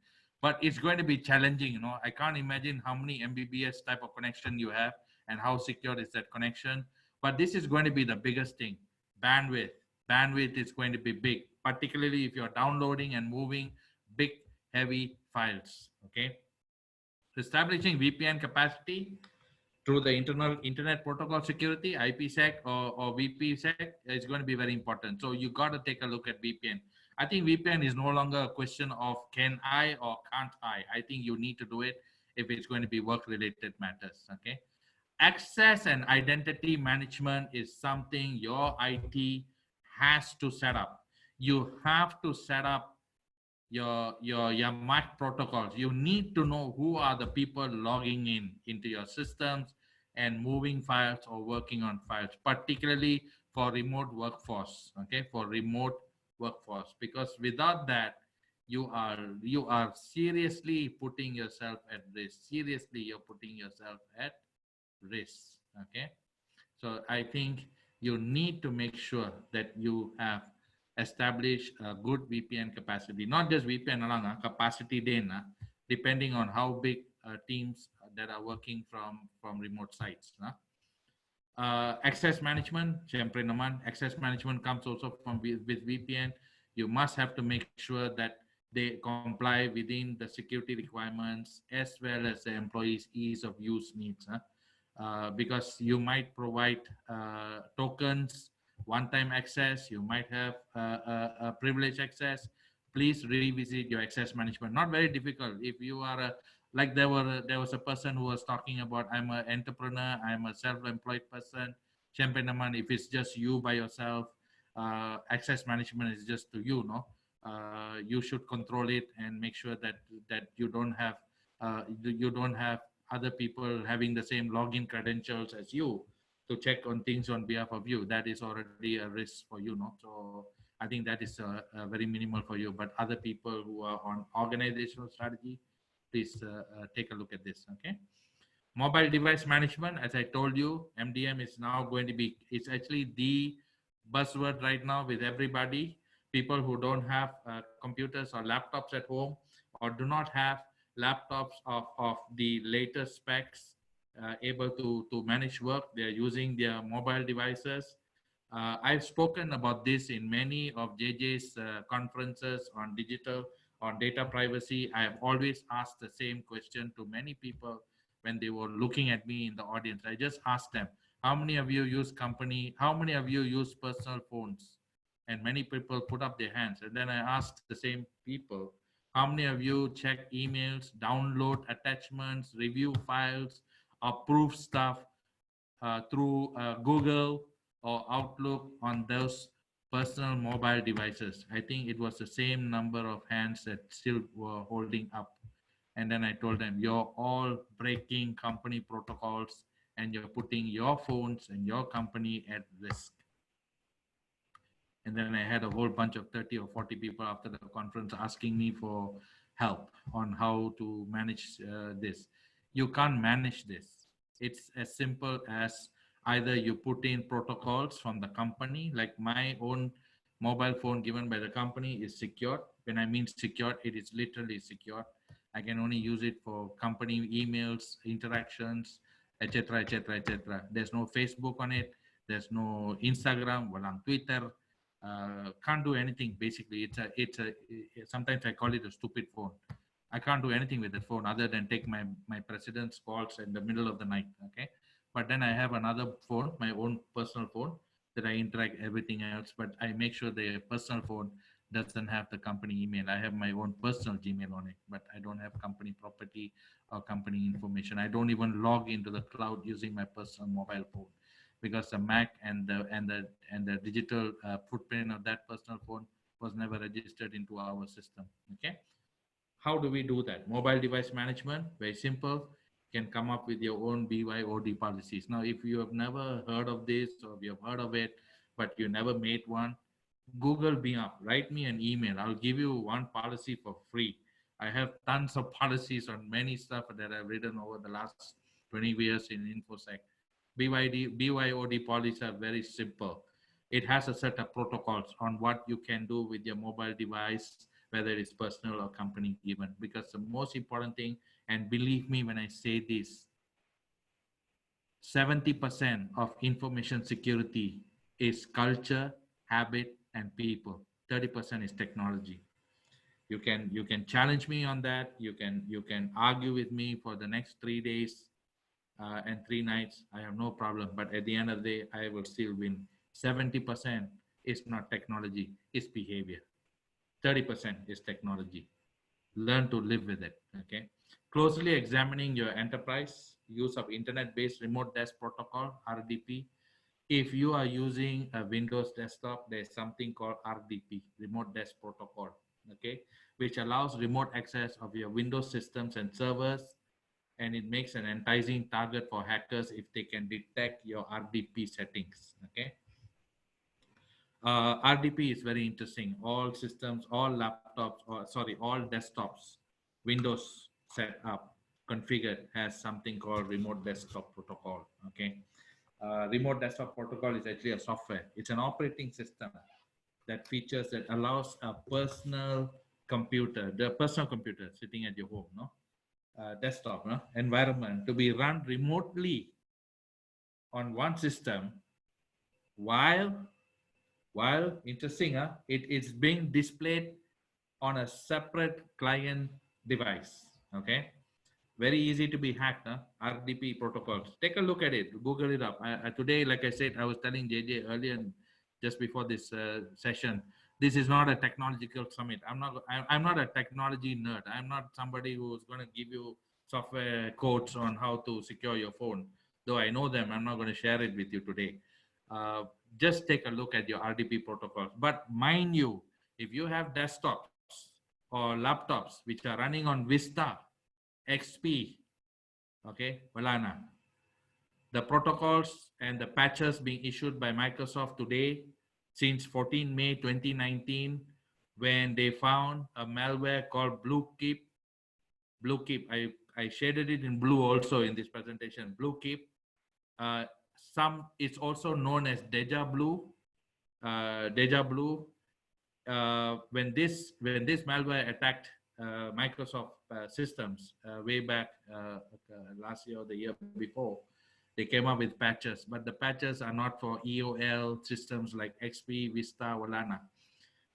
But it's going to be challenging. I can't imagine how many Mbps type of connection you have and how secure is that connection. But this is going to be the biggest thing. Bandwidth. Bandwidth is going to be big, particularly if you're downloading and moving big, heavy files. Okay. Establishing VPN capacity through the internal internet protocol security, IPsec or VPsec is going to be very important. So you got to take a look at VPN. I think VPN is no longer a question of can I or can't I. I think you need to do it if it's going to be work related matters. Okay. Access and identity management is something your IT has to set up. You have to set up your MAC protocols. You need to know who are the people logging into your systems and moving files or working on files, particularly for remote workforce. Okay, for remote workforce, because without that, you are seriously putting yourself at risk. Seriously, you're putting yourself at risk. Okay, so I think you need to make sure that you have established a good VPN capacity, not just VPN alone, capacity din, depending on how big teams that are working from remote sites. Access management, syempre naman, access management comes also from with VPN. You must have to make sure that they comply within the security requirements as well as the employees' ease of use needs. Because you might provide tokens, one-time access, you might have privilege access. Please revisit your access management. Not very difficult. If you are a like there was a person who was talking about, I'm an entrepreneur, I'm a self-employed person. Syempre naman, if it's just you by yourself, access management is just to you, no? You should control it and make sure that you don't have other people having the same login credentials as you to check on things on behalf of you. That is already a risk for you, no? So I think that is very minimal for you. But other people who are on organizational strategy, please take a look at this. Okay, mobile device management, as I told you, MDM is now going to be, it's actually the buzzword right now with everybody. People who don't have computers or laptops at home, or do not have laptops of the latest specs, able to manage work, they're using their mobile devices. I've spoken about this in many of JJ's conferences on digital, on data privacy. I have always asked the same question to many people when they were looking at me in the audience. I just asked them, how many of you use company, how many of you use personal phones? And many people put up their hands. And then I asked the same people, how many of you check emails, download attachments, review files, approve stuff through Google or Outlook on those personal mobile devices? I think it was the same number of hands that still were holding up. And then I told them, you're all breaking company protocols and you're putting your phones and your company at risk. And then I had a whole bunch of 30 or 40 people after the conference asking me for help on how to manage this. You can't manage this. It's as simple as either you put in protocols from the company, like my own mobile phone given by the company is secure. When I mean secure, it is literally secure. I can only use it for company emails, interactions, etc., etc., etc. There's no Facebook on it. There's no Instagram, walang Twitter. Can't do anything. Basically, it's a. Sometimes I call it a stupid phone. I can't do anything with the phone other than take my president's calls in the middle of the night. Okay, but then I have another phone, my own personal phone, that I interact everything else. But I make sure the personal phone doesn't have the company email. I have my own personal Gmail on it, but I don't have company property or company information. I don't even log into the cloud using my personal mobile phone, because the Mac and the digital footprint of that personal phone was never registered into our system. Okay, how do we do that? Mobile device management, very simple. You can come up with your own BYOD policies. Now, if you have never heard of this or you have heard of it, but you never made one, Google me up, write me an email. I'll give you one policy for free. I have tons of policies on many stuff that I've written over the last 20 years in Infosec. BYOD policies are very simple. It has a set of protocols on what you can do with your mobile device, whether it's personal or company given. Because the most important thing, and believe me when I say this, 70% of information security is culture, habit, and people. 30% is technology. You can challenge me on that. You can argue with me for the next 3 days and 3 nights. I have no problem. But at the end of the day, I will still win. 70% is not technology, it's behavior. 30% is technology. Learn to live with it. Okay. Closely examining your enterprise, use of internet-based remote desk protocol, RDP. If you are using a Windows desktop, there's something called RDP, remote desk protocol, okay, which allows remote access of your Windows systems and servers and it makes an enticing target for hackers if they can detect your RDP settings. Okay. RDP is very interesting. All systems, all laptops, or sorry, all desktops, Windows set up, configured has something called remote desktop protocol. Okay. Remote desktop protocol is actually a software. It's an operating system that features that allows a personal computer sitting at your home, no, desktop, no, environment to be run remotely on one system while interesting, it is being displayed on a separate client device. Okay, very easy to be hacked. RDP protocols. Take a look at it. Google it up. Today, like I said, I was telling JJ earlier, just before this session. This is not a technological summit. I'm not a technology nerd. I'm not somebody who's going to give you software codes on how to secure your phone. Though I know them, I'm not going to share it with you today. Uh, just take a look at your RDP protocols. But mind you, if you have desktops or laptops which are running on Vista, XP, okay, Valana, the protocols and the patches being issued by Microsoft today since 14 May 2019, when they found a malware called Bluekeep. I shaded it in blue also in this presentation. Bluekeep. It's also known as Deja Blue. Deja Blue. When this malware attacked Microsoft systems way back last year or the year before, they came up with patches, but the patches are not for EOL systems like XP, Vista, Valana.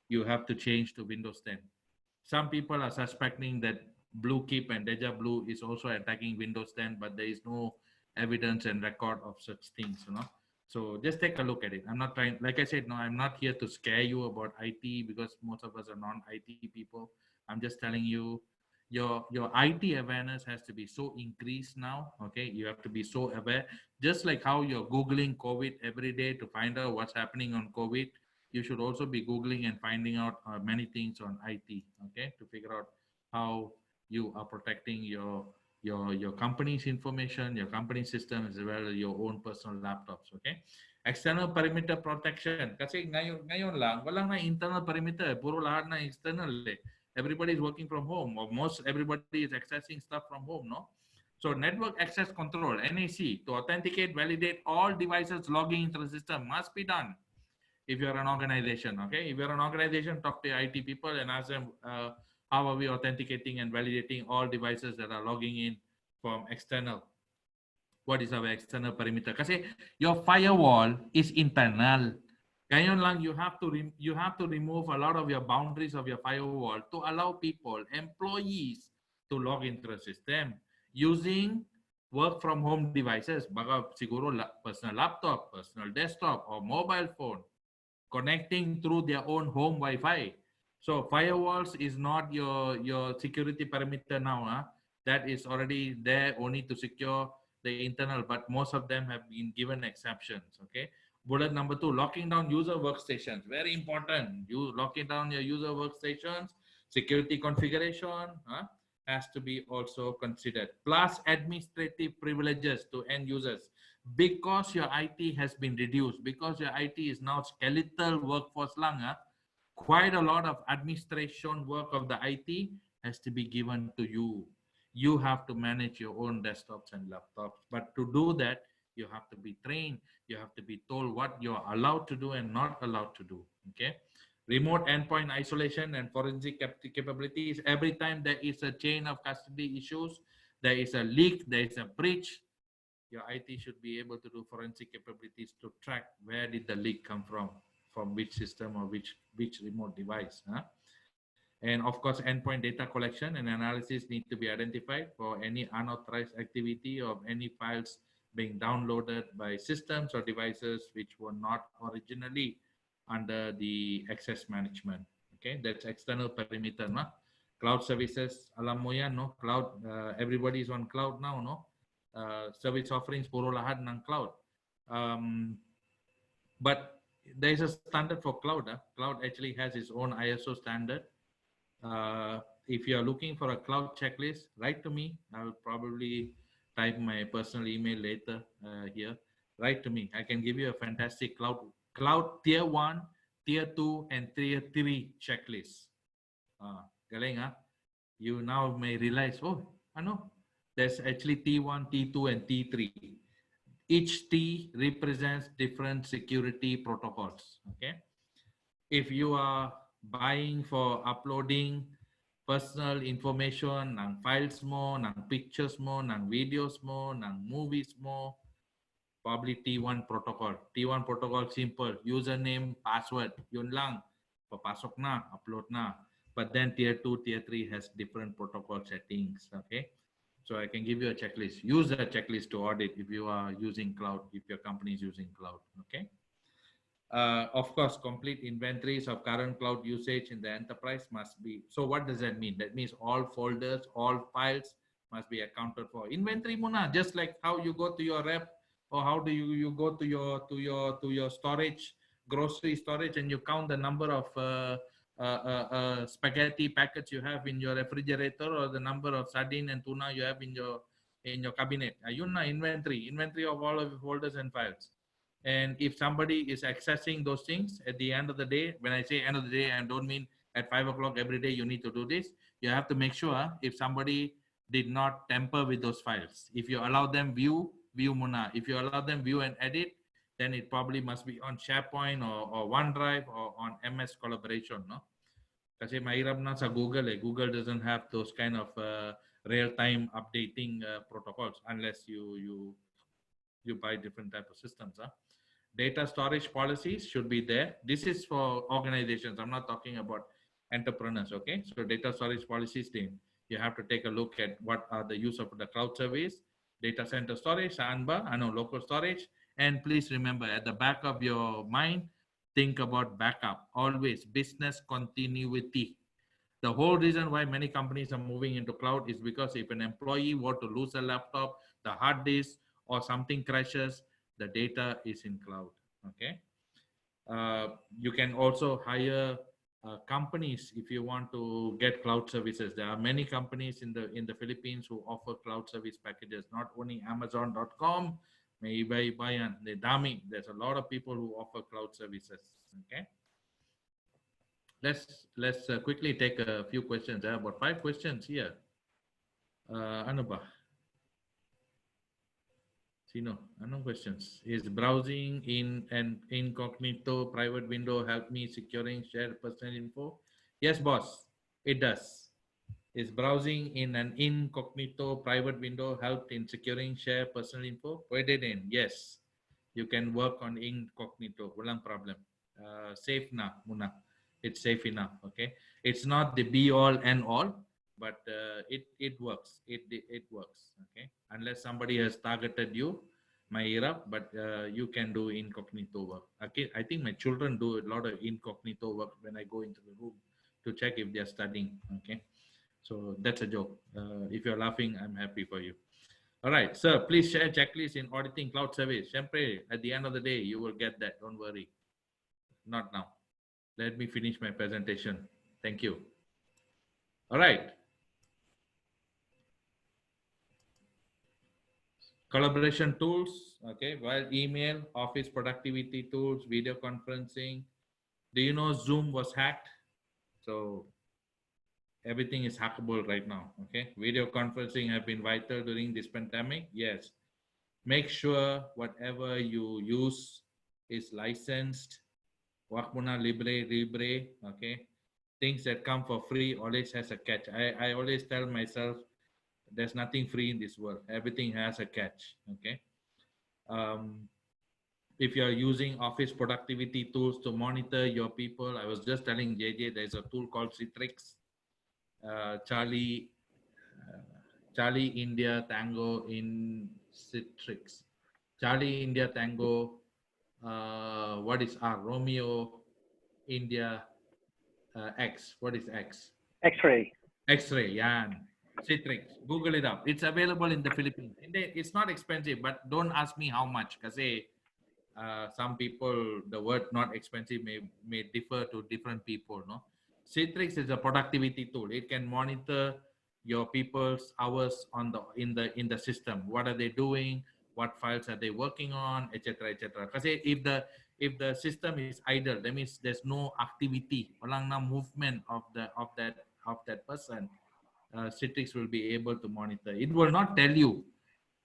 You have to change to Windows 10. Some people are suspecting that Bluekeep and Deja Blue is also attacking Windows 10, but there is no evidence and record of such things, So just take a look at it. I'm not trying, like I said, no, I'm not here to scare you about IT because most of us are non-IT people. I'm just telling you, your IT awareness has to be so increased now. Okay, you have to be so aware. Just like how you're Googling COVID every day to find out what's happening on COVID, you should also be Googling and finding out many things on IT, okay, to figure out how you are protecting your company's information, your company system, as well as your own personal laptops, okay? External perimeter protection. Kasi ngayon lang, walang na internal perimeter. Puro lahat na external eh. Everybody is working from home, or most everybody is accessing stuff from home, no? So network access control, NAC, to authenticate, validate all devices logging into the system must be done if you're an organization. Okay, if you're an organization, talk to your IT people and ask them how are we authenticating and validating all devices that are logging in from external. What is our external perimeter? Kasi your firewall is internal. Ngayon lang, you have to remove a lot of your boundaries of your firewall to allow people, employees, to log into the system using work from home devices. Baka siguro personal laptop, personal desktop, or mobile phone, connecting through their own home Wi-Fi. So firewalls is not your security perimeter now. That is already there only to secure the internal, but most of them have been given exceptions. Okay. Bullet number 2, locking down user workstations. Very important. You locking down your user workstations. Security configuration has to be also considered. Plus administrative privileges to end users, because your IT has been reduced, because your IT is now skeletal workforce lang, quite a lot of administration work of the IT has to be given to you. You have to manage your own desktops and laptops, but to do that, you have to be trained. You have to be told what you're allowed to do and not allowed to do. Okay. Remote endpoint isolation and forensic capabilities. Every time there is a chain of custody issues, there is a leak, there is a breach, your IT should be able to do forensic capabilities to track where did the leak come from which system or which remote device. And of course, endpoint data collection and analysis need to be identified for any unauthorized activity of any files being downloaded by systems or devices which were not originally under the access management. Okay, that's external perimeter. No? Cloud services, alam mo yan, no? Cloud, everybody is on cloud now, no? Service offerings, puro lahat ng cloud. But there is a standard for cloud. Cloud actually has its own ISO standard. if you're looking for a cloud checklist, write to me. I'll probably type my personal email later here. Write to me. I can give you a fantastic cloud tier 1, tier 2, and tier 3 checklist. Galing, huh? You now may realize, oh, I know there's actually T1, T2, and T3. Each T represents different security protocols. Okay. If you are buying for uploading personal information, ng files mo, ng pictures mo, ng videos mo, ng movies mo, probably T1 protocol. T1 protocol simple, username, password, yun lang. Papasok na, upload na. But then tier 2, tier 3 has different protocol settings, okay? So I can give you a checklist. Use that checklist to audit if you are using cloud, if your company is using cloud, okay? Of course, complete inventories of current cloud usage in the enterprise must be. So what does that mean? That means all folders, all files must be accounted for. Inventory muna, just like how you go to your rep, or how do you go to your storage, grocery storage, and you count the number of spaghetti packets you have in your refrigerator, or the number of sardine and tuna you have in your cabinet. Yun na inventory of all of your folders and files. And if somebody is accessing those things at the end of the day, when I say end of the day, I don't mean at 5 o'clock every day you need to do this. You have to make sure if somebody did not tamper with those files. If you allow them view muna. If you allow them view and edit, then it probably must be on SharePoint or OneDrive or on MS collaboration, no? Kasi mahirap na sa Google eh. Google doesn't have those kind of real-time updating protocols unless you buy different type of systems. Data storage policies should be there. This is for organizations. I'm not talking about entrepreneurs, okay? So data storage policies, then you have to take a look at what are the use of the cloud service, data center storage, local storage. And please remember, at the back of your mind, think about backup. Always business continuity. The whole reason why many companies are moving into cloud is because if an employee were to lose a laptop, the hard disk, or something crashes, the data is in cloud. Okay. You can also hire companies if you want to get cloud services. There are many companies in the Philippines who offer cloud service packages, not only Amazon.com, maybe Bayan, the Dami. There's a lot of people who offer cloud services. Okay. Let's quickly take a few questions. There are about 5 questions here. Ano ba? Sino? Anong questions? Is browsing in an incognito private window help me securing shared personal info? Yes, boss. It does. Is browsing in an incognito private window helped in securing shared personal info? Pwede din. Yes. You can work on incognito. Walang problem. Safe na muna. It's safe enough. Okay. It's not the be all and all, but it works. It works. Okay. Unless somebody has targeted you, mahirap, but you can do incognito work. Okay. I think my children do a lot of incognito work when I go into the room to check if they're studying. Okay. So that's a joke. If you're laughing, I'm happy for you. All right, sir, please share checklist in auditing cloud service. Sempre, at the end of the day, you will get that. Don't worry. Not now. Let me finish my presentation. Thank you. All right. Collaboration tools, okay, while email, office productivity tools, video conferencing. Do you know Zoom was hacked? So everything is hackable right now, okay? Video conferencing have been vital during this pandemic, yes. Make sure whatever you use is licensed. Wag muna libre, okay? Things that come for free always has a catch. I always tell myself, there's nothing free in this world. Everything has a catch, okay? If you're using office productivity tools to monitor your people, I was just telling JJ, there's a tool called Citrix. Charlie India Tango in Citrix. Charlie India Tango, what is R? Romeo India X. What is X? X-ray. X-ray, yeah. Citrix. Google it up. It's available in the Philippines. It's not expensive, but don't ask me how much, because some people, the word not expensive may differ to different people, no? Citrix is a productivity tool. It can monitor your people's hours on the in the system. What are they doing? What files are they working on, etc., etc. Because if the system is idle, that means there's no activity, walang na movement of that person. Citrix will be able to monitor. It will not tell you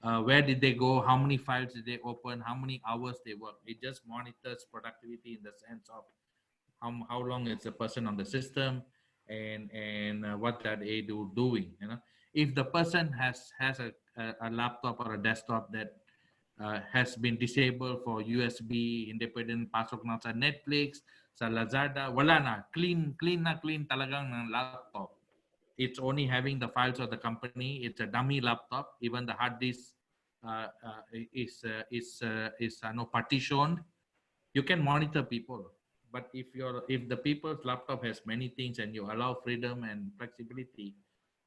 where did they go, how many files did they open, how many hours they work. It just monitors productivity in the sense of how long is the person on the system, and what are they doing. You know, if the person has a laptop or a desktop that has been disabled for USB independent pasok na sa Netflix, sa Lazada, wala na, clean talagang ng laptop. It's only having the files of the company. It's a dummy laptop. Even the hard disk is no partitioned. You can monitor people, but if the people's laptop has many things and you allow freedom and flexibility,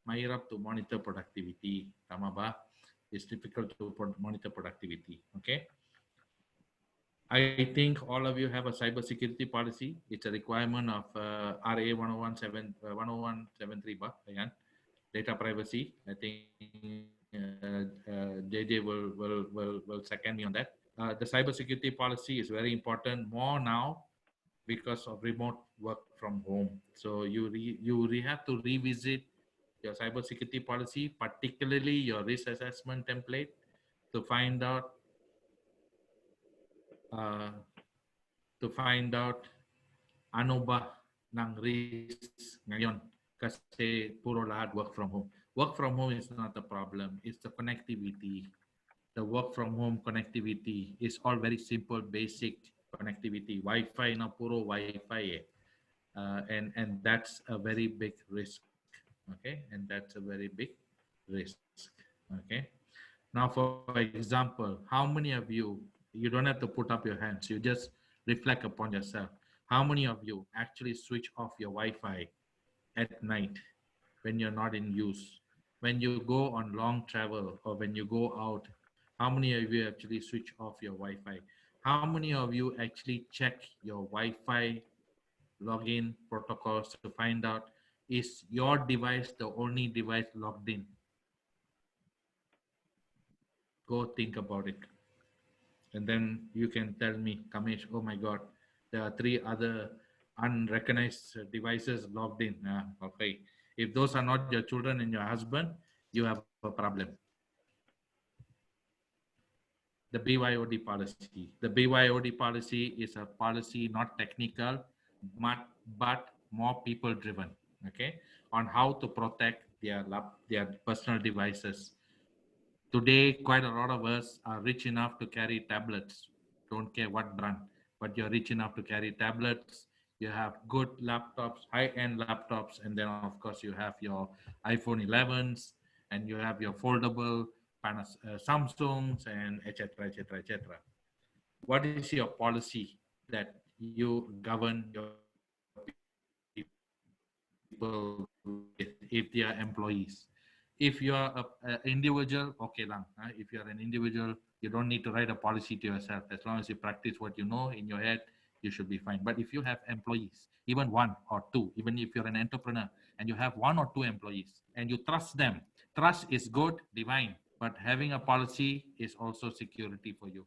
mahirap to monitor productivity. Tama ba? It's difficult to monitor productivity. Okay. I think all of you have a cybersecurity policy. It's a requirement of RA 10173 ba? Ayan. Data privacy. I think JJ will second me on that. The cybersecurity policy is very important more now because of remote work from home. So you have to revisit your cybersecurity policy, particularly your risk assessment template, to find out uh, ano ba ng risk ngayon, kasi puro lahat work from home. Work from home is not the problem. It's the connectivity. The work from home connectivity is all very simple, basic connectivity. Wi-Fi na puro Wi-Fi eh. And that's a very big risk. Okay, and that's a very big risk. Okay. Now, for example, how many of you don't have to put up your hands, you just reflect upon yourself. How many of you actually switch off your Wi-Fi at night when you're not in use? When you go on long travel or when you go out, how many of you actually switch off your Wi-Fi? How many of you actually check your Wi-Fi login protocols to find out is your device the only device logged in? Go think about it. And then you can tell me, Kamesh, oh my God, there are 3 other unrecognized devices logged in. Okay. If those are not your children and your husband, you have a problem. The BYOD policy. The BYOD policy is a policy not technical, but more people driven. Okay, on how to protect their personal devices. Today, quite a lot of us are rich enough to carry tablets. Don't care what brand, but you're rich enough to carry tablets. You have good laptops, high-end laptops, and then of course you have your iPhone 11s, and you have your foldable Samsungs, and etc., etc., etc. What is your policy that you govern your people with if they are employees? If you are an individual, okay lang. If you are an individual, you don't need to write a policy to yourself. As long as you practice what you know in your head, you should be fine. But if you have employees, even 1 or 2, even if you're an entrepreneur and you have 1 or 2 employees and you trust them, trust is good, divine, but having a policy is also security for you.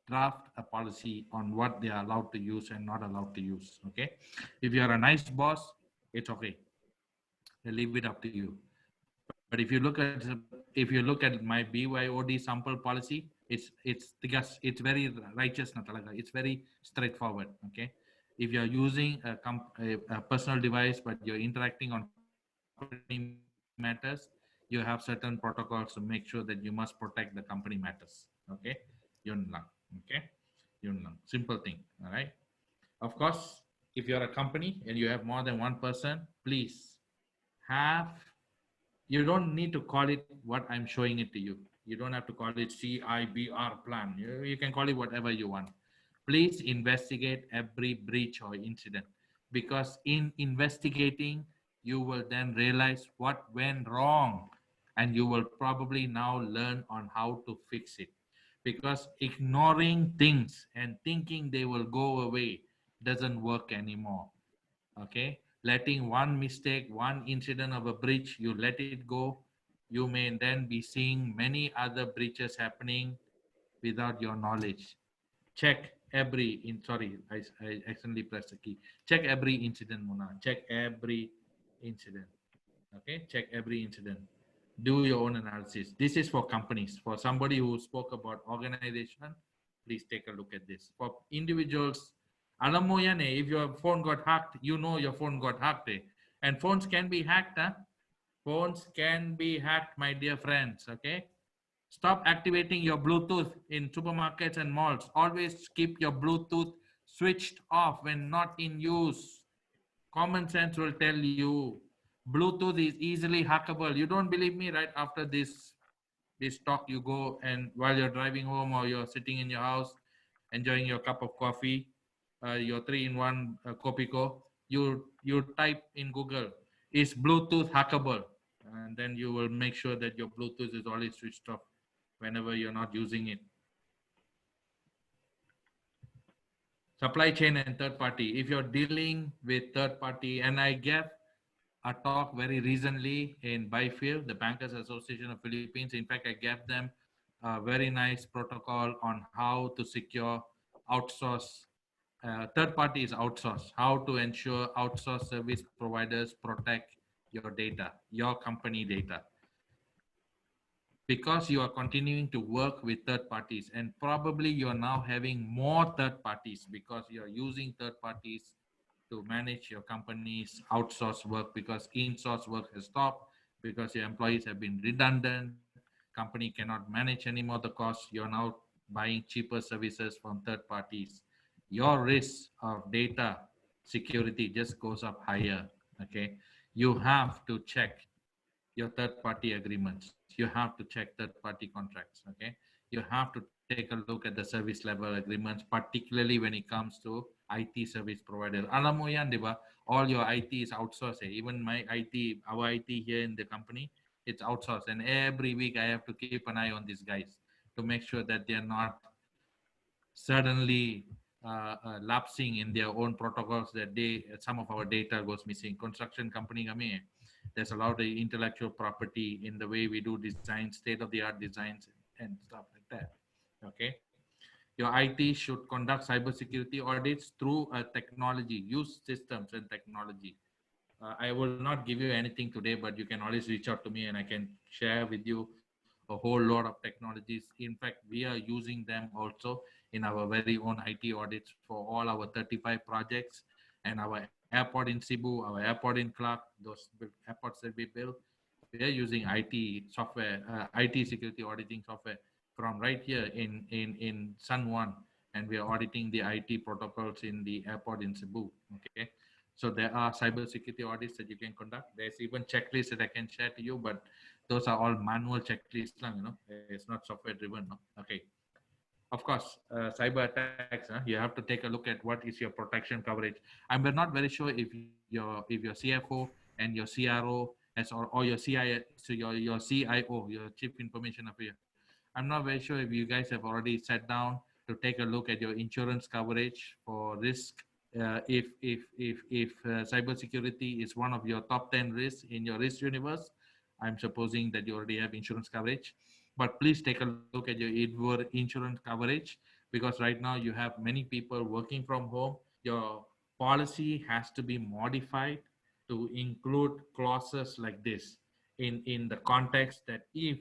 Draft a policy on what they are allowed to use and not allowed to use. Okay. If you're a nice boss, it's okay. I leave it up to you. But if you look at my BYOD sample policy, it's very righteous na talaga. It's very straightforward. Okay, if you're using a personal device but you're interacting on company matters, you have certain protocols to make sure that you must protect the company matters. Okay, yun lang. Okay, yun lang. Simple thing. All right. Of course, if you're a company and you have more than 1 person, please have, you don't need to call it what I'm showing it to you. You don't have to call it CIBR plan. You can call it whatever you want. Please investigate every breach or incident, because in investigating, you will then realize what went wrong, and you will probably now learn on how to fix it. Because ignoring things and thinking they will go away doesn't work anymore. Okay, letting one mistake, one incident of a breach, you let it go, you may then be seeing many other breaches happening without your knowledge. Check every in sorry, I accidentally pressed the key. Check every incident, Mona. Check every incident. Okay, check every incident. Do your own analysis. This is for companies. For somebody who spoke about organization, please take a look at this. For individuals, alam mo yan eh, if your phone got hacked, you know your phone got hacked eh. And phones can be hacked, huh? Phones can be hacked, my dear friends, okay? Stop activating your Bluetooth in supermarkets and malls. Always keep your Bluetooth switched off when not in use. Common sense will tell you Bluetooth is easily hackable. You don't believe me? Right after this talk, you go and while you're driving home or you're sitting in your house enjoying your cup of coffee, your three-in-one Kopiko, you type in Google, is Bluetooth hackable? And then you will make sure that your Bluetooth is always switched off whenever you're not using it. Supply chain and third party. If you're dealing with third party, and I gave a talk very recently in Byfield, the Bankers Association of Philippines. In fact, I gave them a very nice protocol on how to secure outsource. Third party is outsource. How to ensure outsource service providers protect your data, your company data, because you are continuing to work with third parties, and probably you are now having more third parties because you are using third parties to manage your company's outsourced work, because in-source work has stopped, because your employees have been redundant, company cannot manage anymore the cost, you're now buying cheaper services from third parties. Your risk of data security just goes up higher. Okay, you have to check your third party agreements, you have to check third party contracts. Okay, you have to take a look at the service level agreements, particularly when it comes to IT service providers. Alam mo yan, di ba? All your IT is outsourced. Eh. Even my IT, our IT here in the company, it's outsourced. And every week I have to keep an eye on these guys to make sure that they're not suddenly lapsing in their own protocols, that some of our data goes missing. Construction company kami, there's a lot of intellectual property in the way we do design, state of the art designs and stuff like that. Okay, your IT should conduct cybersecurity audits through a technology, use systems and technology. I will not give you anything today, but you can always reach out to me and I can share with you a whole lot of technologies. In fact, we are using them also in our very own IT audits for all our 35 projects and our airport in Cebu, our airport in Clark, those airports that we build. We are using IT software, IT security auditing software from right here in San Juan, and we are auditing the IT protocols in the airport in Cebu. Okay, so there are cybersecurity audits that you can conduct. There's even checklists that I can share to you, but those are all manual checklists, you know. It's not software driven. No? Okay. Of course, cyber attacks. You have to take a look at what is your protection coverage. I'm not very sure if your CFO and your CRO or your CI, so your CIO, your Chief Information Officer. I'm not very sure if you guys have already sat down to take a look at your insurance coverage for risk. If cybersecurity is one of your top 10 risks in your risk universe, I'm supposing that you already have insurance coverage. But please take a look at your insurance coverage, because right now you have many people working from home. Your policy has to be modified to include clauses like this in the context that if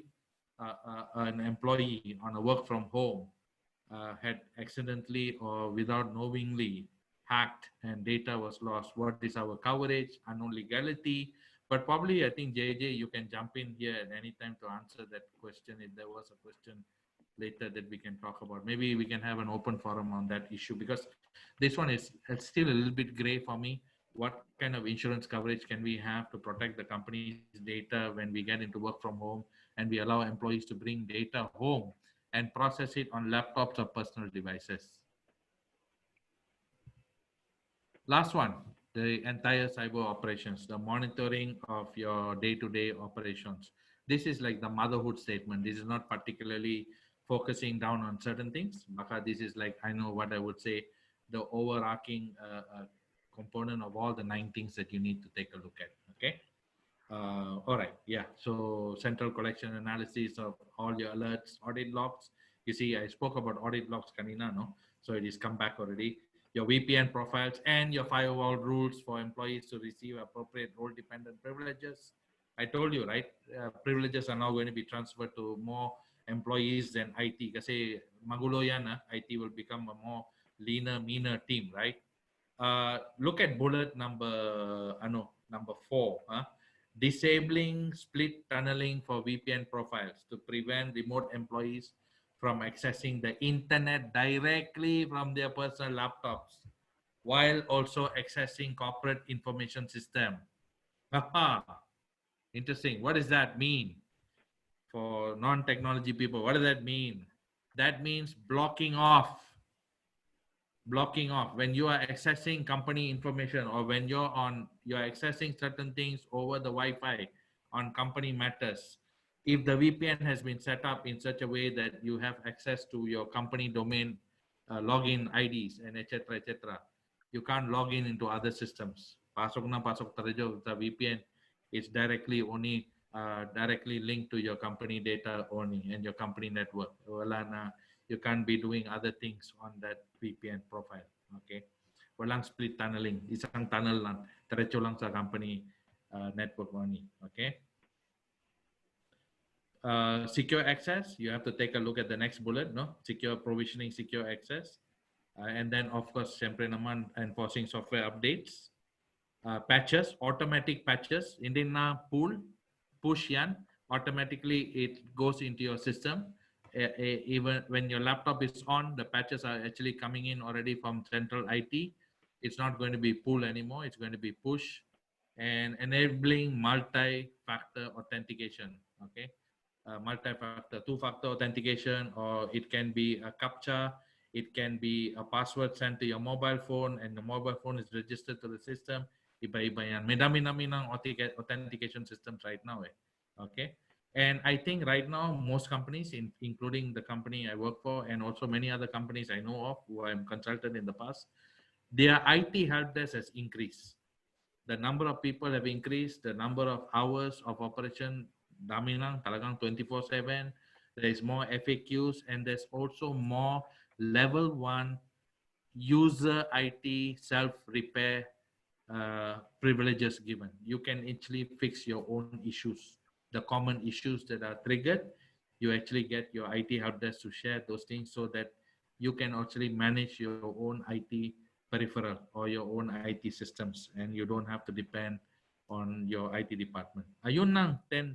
an employee on a work from home had accidentally or without knowingly hacked and data was lost, what is our coverage, unknown legality? But probably I think JJ, you can jump in here at any time to answer that question if there was a question later that we can talk about. Maybe we can have an open forum on that issue, because this one is it's still a little bit gray for me. What kind of insurance coverage can we have to protect the company's data when we get into work from home and we allow employees to bring data home and process it on laptops or personal devices? Last one, the entire cyber operations, the monitoring of your day-to-day operations. This is like the motherhood statement. This is not particularly focusing down on certain things. Baka, this is like, I know what I would say, the overarching component of all the 9 things that you need to take a look at. Okay. All right. Yeah. So central collection analysis of all your alerts, audit logs. You see, I spoke about audit logs, Kanina, no? So it is come back already. Your VPN profiles and your firewall rules for employees to receive appropriate role-dependent privileges. I told you, right? Privileges are now going to be transferred to more employees than IT. Kasi magulo yan, IT will become a more leaner, meaner team, right? Look at bullet number 4. Disabling split tunneling for VPN profiles to prevent remote employees from accessing the internet directly from their personal laptops while also accessing corporate information system. Haha, interesting. What does that mean for non-technology people? What does that mean? That means blocking off when you are accessing company information, or when you're accessing certain things over the Wi-Fi on company matters. If the VPN has been set up in such a way that you have access to your company domain login IDs and etc., you can't log in into other systems. Pasok na pasok talaga the VPN is directly linked to your company data only and your company network. Wala na, you can't be doing other things on that VPN profile. Okay. Walang split tunneling. Isang tunnel lang. Diretso lang sa company network only. Okay. Secure access. You have to take a look at the next bullet. No, secure provisioning, secure access. And then, of course, siyempre naman, enforcing software updates. Patches, automatic patches. Hindi na push yan. Automatically, it goes into your system. Even when your laptop is on, the patches are actually coming in already from central IT. It's not going to be pull anymore. It's going to be push. And enabling multi-factor authentication. Okay. Multi-factor, two-factor authentication, or it can be a captcha. It can be a password sent to your mobile phone, and the mobile phone is registered to the system. Iba-iba yan. May dami-dami ng authentication systems right now. Okay. And I think right now, most companies, including the company I work for, and also many other companies I know of who I'm consulted in the past, their IT help desk has increased. The number of people have increased, the number of hours of operation, dami lang, talagang 24/7. There is more FAQs, and there's also more level 1 user IT self-repair privileges given. You can actually fix your own issues, the common issues that are triggered. You actually get your IT help desk to share those things so that you can actually manage your own IT peripheral or your own IT systems, and you don't have to depend on your IT department. Ayun lang, 10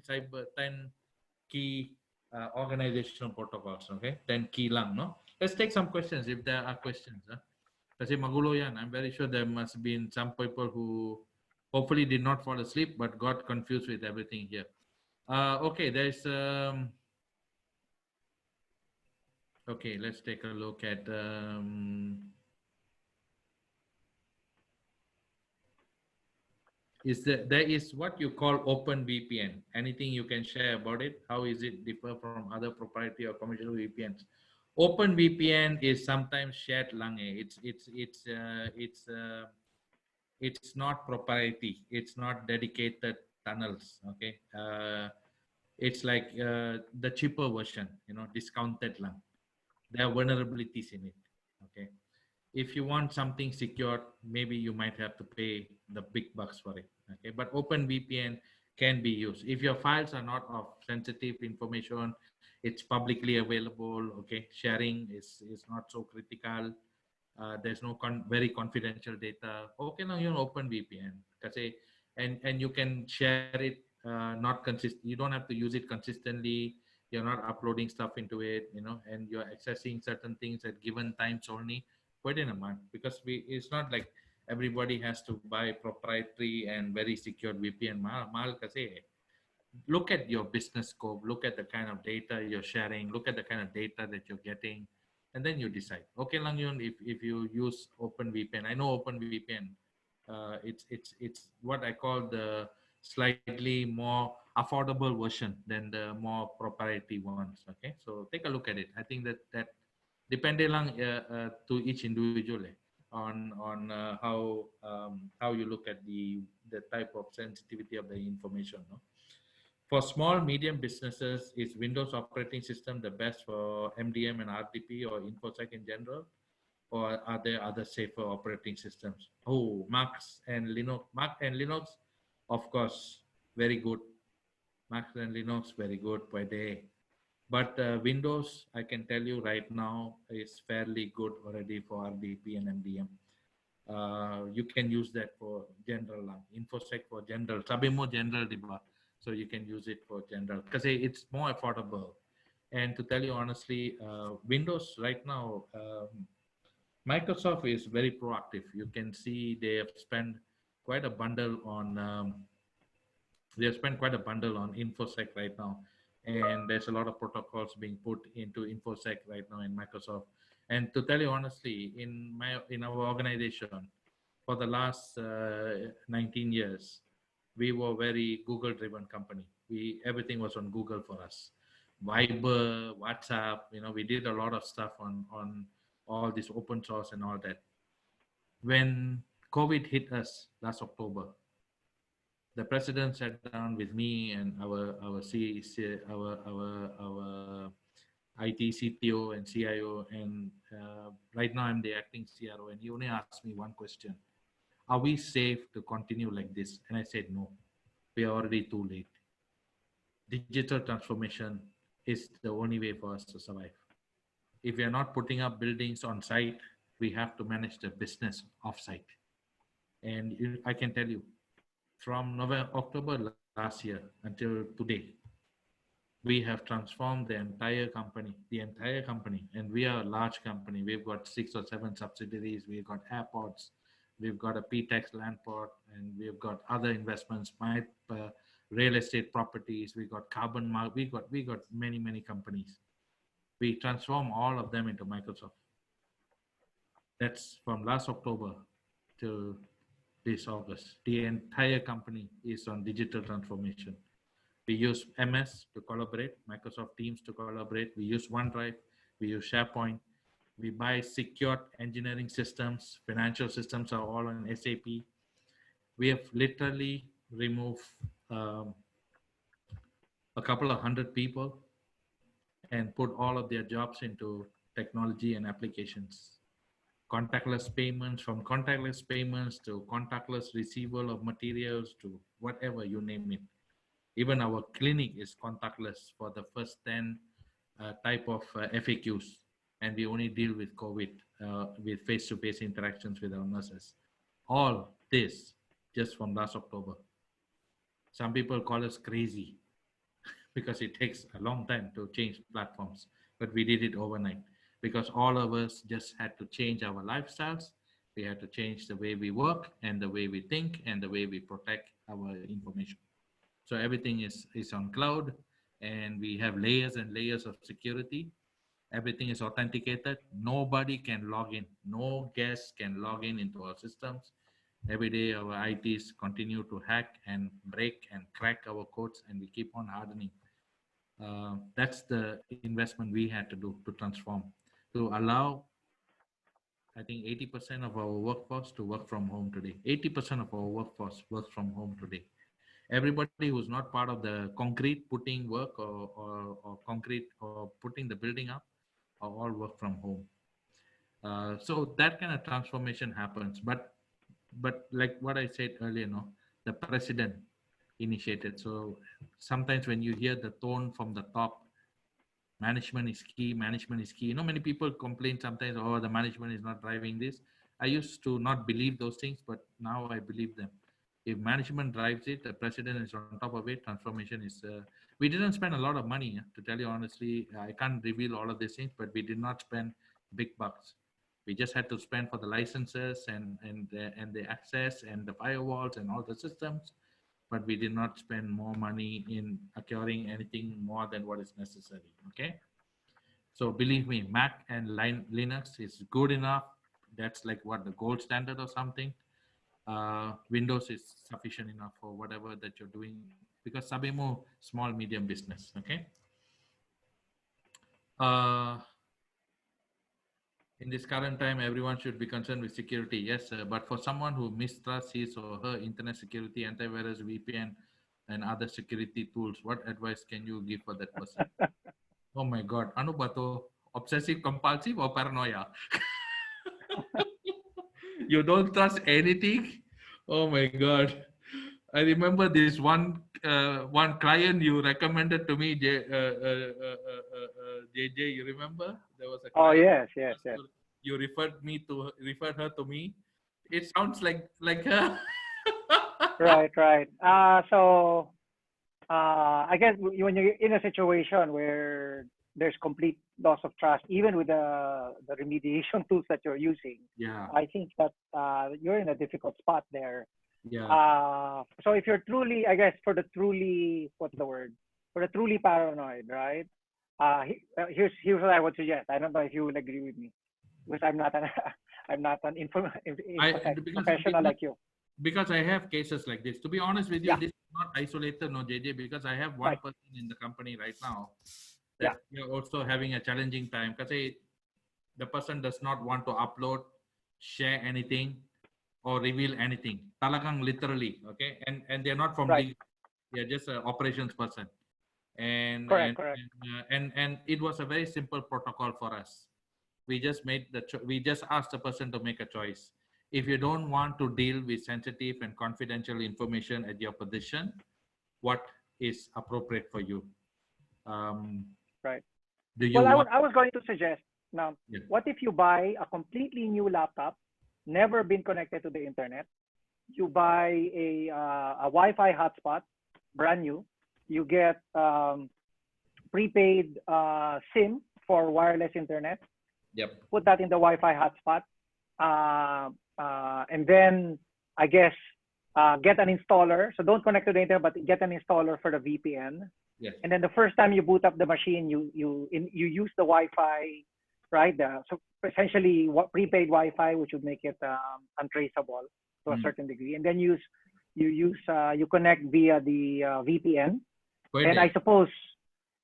key organizational protocols, okay? 10 key lang, no? Let's take some questions if there are questions. Kasi magulo yan. I'm very sure there must been some people who hopefully did not fall asleep but got confused with everything here. Okay, there's okay, let's take a look at there is what you call open VPN. Anything you can share about it? How is it differ from other proprietary or commercial VPNs? Open VPN is sometimes shared lang. It's not proprietary. It's not dedicated tunnels. Okay. It's like the cheaper version, discounted lang. There are vulnerabilities in it. Okay. If you want something secured, maybe you might have to pay the big bucks for it. Okay. But open VPN can be used. If your files are not of sensitive information, it's publicly available. Okay. Sharing is not so critical. There's no very confidential data. Okay lang yung open VPN. Kasi, and you can share it not consistent. You don't have to use it consistently. You're not uploading stuff into it, and you're accessing certain things at given times only. Pwede naman, because it's not like everybody has to buy proprietary and very secured VPN. Mahal kasi. Look at your business scope, look at the kind of data you're sharing, look at the kind of data that you're getting, and then you decide. Okay lang yun if you use open VPN. I know open VPN. It's what I call the slightly more affordable version than the more proprietary ones. Okay, so take a look at it. I think that depende lang to each individual. how you look at the type of sensitivity of the information. No? For small medium businesses, is Windows operating system the best for MDM and RDP or InfoSec in general, or are there other safer operating systems? Oh, Mac and Linux, of course, very good. Mac and Linux, very good per day. But Windows, I can tell you right now, is fairly good already for RDP and MDM. You can use that for general infosec for general sabi mo general diba, so you can use it for general because it's more affordable. And to tell you honestly, Windows right now, Microsoft is very proactive. You can see they have spent quite a bundle on they have spent quite a bundle on infosec right now, and there's a lot of protocols being put into infosec right now in Microsoft. And to tell you honestly, in our organization, for the last 19 years, we were very Google driven company. We Everything was on Google for us. Viber, WhatsApp, we did a lot of stuff on all this open source and all that. When COVID hit us last October, the president sat down with me and our IT CTO and CIO, and right now I'm the acting CRO, and he only asked me one question: are we safe to continue like this? And I said, no, we are already too late. Digital transformation is the only way for us to survive. If we are not putting up buildings on site, we have to manage the business off site. And I can tell you, from October last year until today, we have transformed the entire company, and we are a large company. We've got 6 or 7 subsidiaries. We've got airports, we've got a PTEX land port, and we've got other investments, my real estate properties. We got carbon mark. We got many companies. We transform all of them into Microsoft. That's from last October till this August. The entire company is on digital transformation. We use MS to collaborate, Microsoft Teams to collaborate. We use OneDrive, we use SharePoint. We buy secured engineering systems. Financial systems are all on SAP. We have literally removed a couple of hundred people and put all of their jobs into technology and applications. Contactless payments, from contactless payments to contactless receival of materials to whatever, you name it. Even our clinic is contactless for the first 10 type of FAQs, and we only deal with COVID with face-to-face interactions with our nurses. All this just from last October. Some people call us crazy because it takes a long time to change platforms, but we did it overnight because all of us just had to change our lifestyles. We had to change the way we work and the way we think and the way we protect our information. So everything is on cloud, and we have layers and layers of security. Everything is authenticated. Nobody can log in. No guest can log in into our systems. Every day our ITs continue to hack and break and crack our codes, and we keep on hardening. That's the investment we had to do to transform, to allow, I think, 80% of our workforce to work from home today. 80% of our workforce works from home today. Everybody who's not part of the concrete putting work or concrete or putting the building up are all work from home. So that kind of transformation happens. But like what I said earlier, no, the president initiated. So sometimes when you hear the tone from the top, management is key, management is key. Many people complain sometimes, oh, the management is not driving this. I used to not believe those things, but now I believe them. If management drives it, the president is on top of it, transformation is, we didn't spend a lot of money, to tell you honestly. I can't reveal all of these things, but we did not spend big bucks. We just had to spend for the licenses and the access and the firewalls and all the systems, but we did not spend more money in acquiring anything more than what is necessary, okay? So believe me, Mac and Linux is good enough. That's like what, the gold standard or something. Windows is sufficient enough for whatever that you're doing, because Sabemo, small, medium business, okay? In this current time, everyone should be concerned with security. Yes, sir. But for someone who mistrusts his or her internet security, antivirus, VPN, and other security tools, what advice can you give for that person? Oh my God. Ano ba to? Obsessive compulsive or paranoia? You don't trust anything? Oh my God. I remember this one client you recommended to me, JJ. You remember there was a Oh client yes, yes, yes. you referred her to me. It sounds like her. Right, right. I guess when you're in a situation where there's complete loss of trust, even with the remediation tools that you're using, Yeah, I think that you're in a difficult spot there. yeah, So if you're truly, I guess, for the truly, what's the word? For the truly paranoid, right? Here's what I would suggest. I don't know if you will agree with me, because I'm not an I'm not an I infosec because professional like you. because I have cases like this. To be honest with you, Yeah, this is not isolated, no, JJ, because I have one right. person in the company right now Yeah, that we are also having a challenging time because the person does not want to upload, share anything, or reveal anything. Talagang literally, okay? And they're not from right. legal. They're just an operations person. And Correct, and correct. and it was a very simple protocol for us. We just asked the person to make a choice. If you don't want to deal with sensitive and confidential information at your position, what is appropriate for you? Um, Right. do you Well, want? I was going to suggest now, Yeah. what if you buy a completely new laptop, never been connected to the internet? You buy a Wi-Fi hotspot, brand new. You get prepaid SIM for wireless internet. Yep. Put that in the Wi-Fi hotspot, and then I guess get an installer. So don't connect to the internet, but get an installer for the VPN. Yes. And then the first time you boot up the machine, you use the Wi-Fi, right? So essentially, what prepaid Wi-Fi, which would make it untraceable to a Mm. certain degree, and then you connect via the VPN. And I Pwede. suppose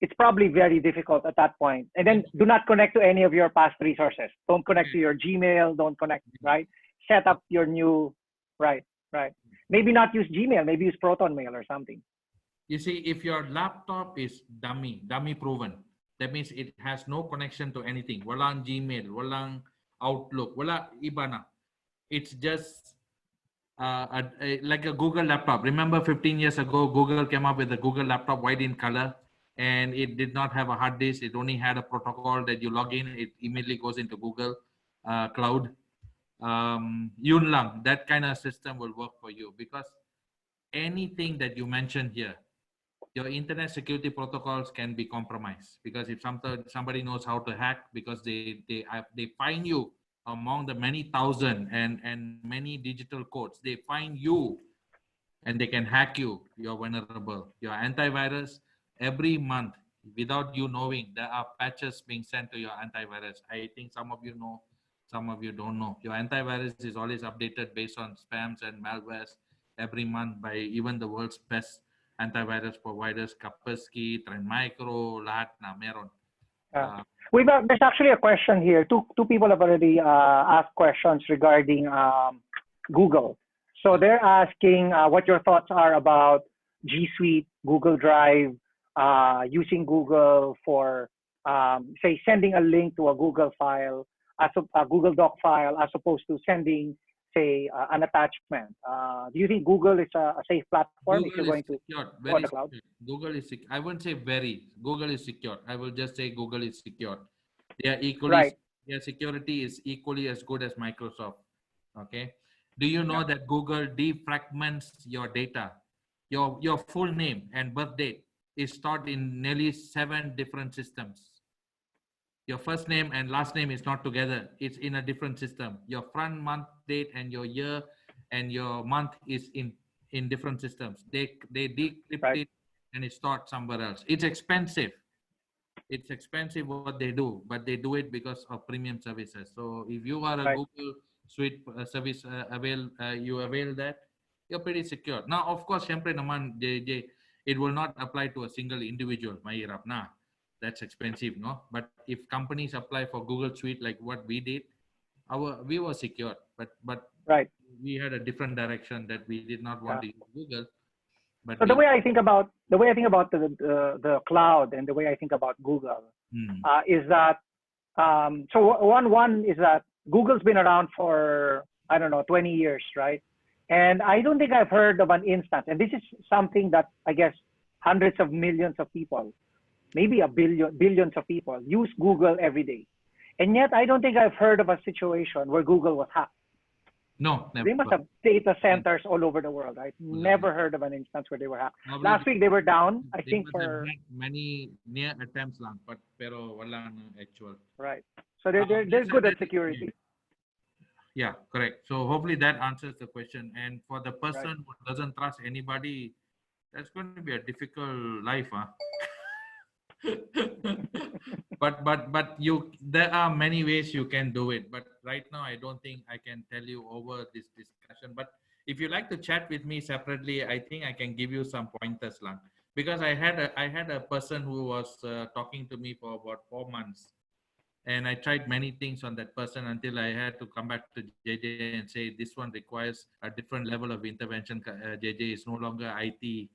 it's probably very difficult at that point. And then do not connect to any of your past resources. Don't connect to your Gmail. Don't connect, right? Set up your new, right, right. Maybe not use Gmail. Maybe use Proton Mail or something. You see, if your laptop is dummy proven, that means it has no connection to anything. Walang Gmail, walang Outlook, wala iba na. It's just like a Google laptop. Remember 15 years ago, Google came up with a Google laptop white in color and it did not have a hard disk. It only had a protocol that you log in, it immediately goes into Google Cloud. Yun lang, that kind of system will work for you because anything that you mentioned here, your internet security protocols can be compromised because if somebody knows how to hack because they find you among the many thousand and many digital codes, they find you and they can hack you, you're vulnerable. Your antivirus, every month, without you knowing, there are patches being sent to your antivirus. I think some of you know, some of you don't know. Your antivirus is always updated based on spams and malwares every month by even the world's best antivirus providers, Kaspersky, Trend Micro, lahat na meron. Yeah. Uh, There's actually a question here. Two people have already asked questions regarding Google. So they're asking what your thoughts are about G Suite, Google Drive, using Google for, say, sending a link to a Google file, a Google Doc file, as opposed to sending, say, an attachment. Do you think Google is a safe platform if you're Google going is to secure, go on very the cloud? secure. Google is I wouldn't say very. Google is secure. I will just say Google is secure. They are equally, Right. their security is equally as good as Microsoft. Okay. Do you Yeah. know that Google defragments your data? Your full name and birth date is stored in nearly 7 different systems. Your first name and last name is not together. It's in a different system. Your front month date and your year and your month is in different systems. They decrypt Right. it and it's stored somewhere else. It's expensive. It's expensive what they do, but they do it because of premium services. So if you are a Right. Google Suite service you avail that, you're pretty secure. Now, of course, syempre naman, JJ, it will not apply to a single individual. Mahirap na. that's expensive, no? But if companies apply for Google Suite like what we did, we were secure. But Right. we had a different direction that we did not want Yeah. to use Google, but So the way I think about the cloud and the way I think about Google Hmm. is that so one is that Google's been around for I don't know 20 years, right? And I don't think I've heard of an instance, and this is something that I guess hundreds of millions of people, maybe billions of people use Google every day, and yet I don't think I've heard of a situation where Google was hacked. No, never. They must have data centers all over the world, right? Never heard of an instance where they were hacked. Probably Last week they were down, I they think, must have for had many near attempts lang, but pero wala na actual. right. So they're good at security. Yeah, correct. So hopefully that answers the question. And for the Right. person who doesn't trust anybody, that's going to be a difficult life, huh? but there are many ways you can do it. But right now, I don't think I can tell you over this discussion. But if you like to chat with me separately, I think I can give you some pointers, lang. Because I had a person who was talking to me for about 4 months, and I tried many things on that person until I had to come back to JJ and say this one requires a different level of intervention. JJ is no longer IT.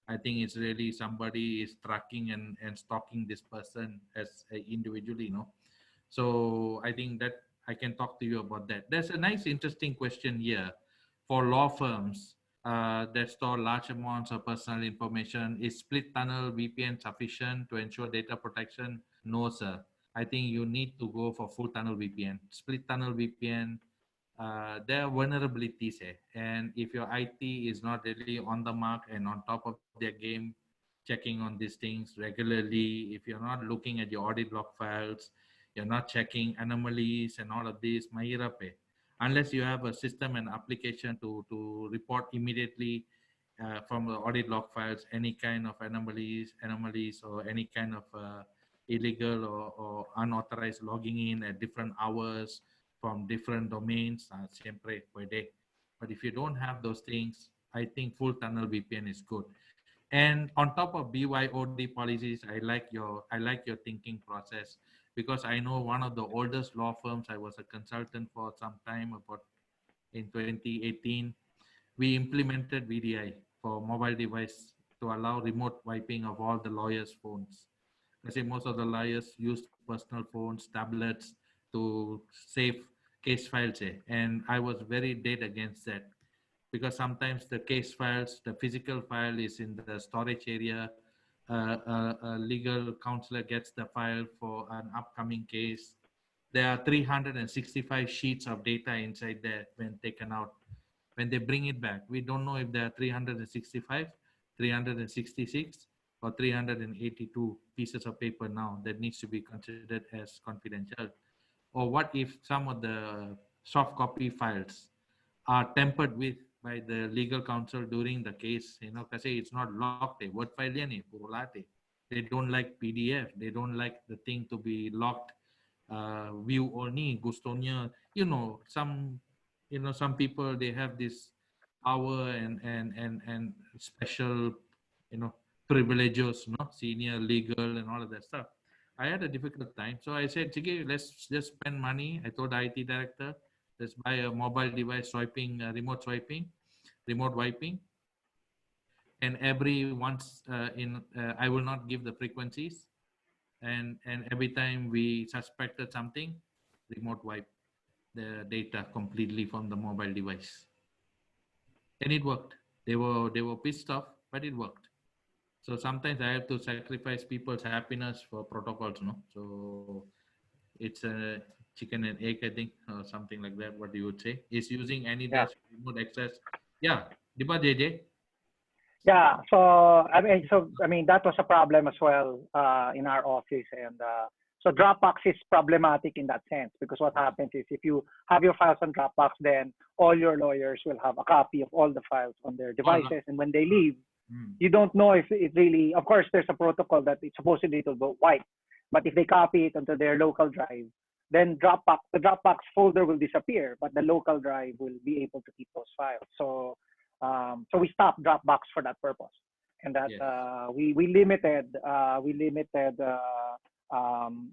I think it's really somebody is tracking and stalking this person as individually, So I think that I can talk to you about that. There's a nice, interesting question here for law firms that store large amounts of personal information. Is split tunnel VPN sufficient to ensure data protection? No, sir. I think you need to go for full tunnel VPN. Split tunnel VPN, there are vulnerabilities here. And if your IT is not really on the mark and on top of their game, checking on these things regularly, if you're not looking at your audit log files, you're not checking anomalies and all of this, mahirap eh. Unless you have a system and application to report immediately from the audit log files, any kind of anomalies or any kind of illegal or unauthorized logging in at different hours from different domains, siempre puede. But if you don't have those things, I think full tunnel VPN is good. And on top of BYOD policies, I like your thinking process, because I know one of the oldest law firms I was a consultant for some time, about in 2018, we implemented VDI for mobile device to allow remote wiping of all the lawyers' phones. I say most of the lawyers use personal phones, tablets to save case files, and I was very dead against that, because sometimes the case files, the physical file is in the storage area. A legal counselor gets the file for an upcoming case. There are 365 sheets of data inside there when taken out. When they bring it back, we don't know if there are 365, 366, or 382 pieces of paper now that needs to be considered as confidential. Or what if some of the soft copy files are tampered with by the legal counsel during the case, kasi it's not locked, word file yan puro lahat They don't like PDF, they don't like the thing to be locked, view only, gusto niya, some people, they have this power and special, privileges, senior legal and all of that stuff. I had a difficult time. So I said, Sige, let's just spend money. I told the IT director, let's buy a mobile device swiping, remote wiping. And every once I will not give the frequencies. And every time we suspected something, remote wipe the data completely from the mobile device. And it worked. They were pissed off, but it worked. So sometimes I have to sacrifice people's happiness for protocols, no? So it's a chicken and egg, I think, or something like that. What you would say is using any Yeah. dash remote access. Yeah, Diba JJ. Yeah. So I mean that was a problem as well in our office, and so Dropbox is problematic in that sense because what happens is if you have your files on Dropbox, then all your lawyers will have a copy of all the files on their devices, and when they leave, you don't know if it really. Of course, there's a protocol that it's supposedly to go wipe, but if they copy it onto their local drive, then the Dropbox folder will disappear, but the local drive will be able to keep those files. So we stopped Dropbox for that purpose. and that Yes. we limited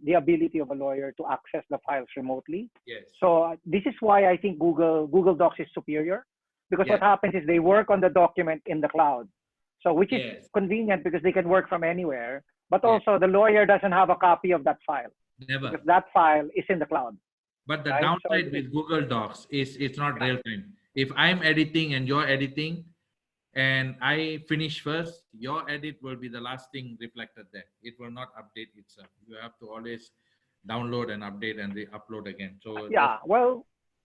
the ability of a lawyer to access the files remotely. Yes. So this is why I think Google Docs is superior, because Yes. what happens is they work on the document in the cloud, so which is Yes. convenient because they can work from anywhere. But Yes. also the lawyer doesn't have a copy of that file Never. because that file is in the cloud. But the Right? downside So with Google Docs is it's not yeah. real time. If I'm editing and you're editing and I finish first, your edit will be the last thing reflected there. It will not update itself. You have to always download and update and re-upload again. So Yeah, well,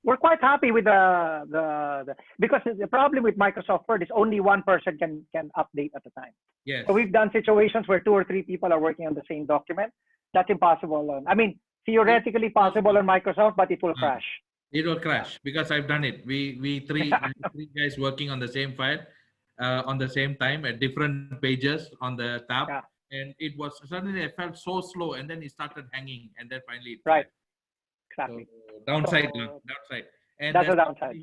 we're quite happy with the because the problem with Microsoft Word is only one person can update at a time. yes, So we've done situations where 2 or 3 people are working on the same document. That's impossible on. I mean, theoretically possible on Microsoft, but it will crash. it will crash because I've done it. We three guys working on the same file on the same time at different pages on the tab, Yeah, and it was suddenly I felt so slow, and then it started hanging, and then finally it right, crashed. So exactly. downside, So downside. And that's there's a downside.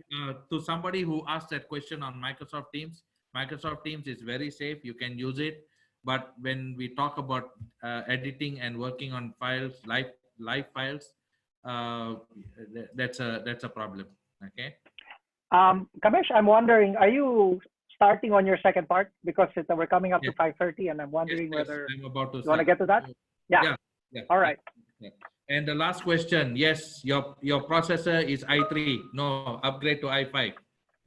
to somebody who asked that question on Microsoft Teams. Microsoft Teams is very safe. You can use it, but when we talk about editing and working on files, live files, uh, that's a problem. Okay. Kamesh, I'm wondering, are you starting on your second part? Because we're coming up to Yes. 5:30, and I'm Yes. wondering Yes. whether I'm about to you want to start. get to that. So, Yeah. yeah. Yeah. All right. Yeah. And the last question, yes, your processor is i3. No, upgrade to i5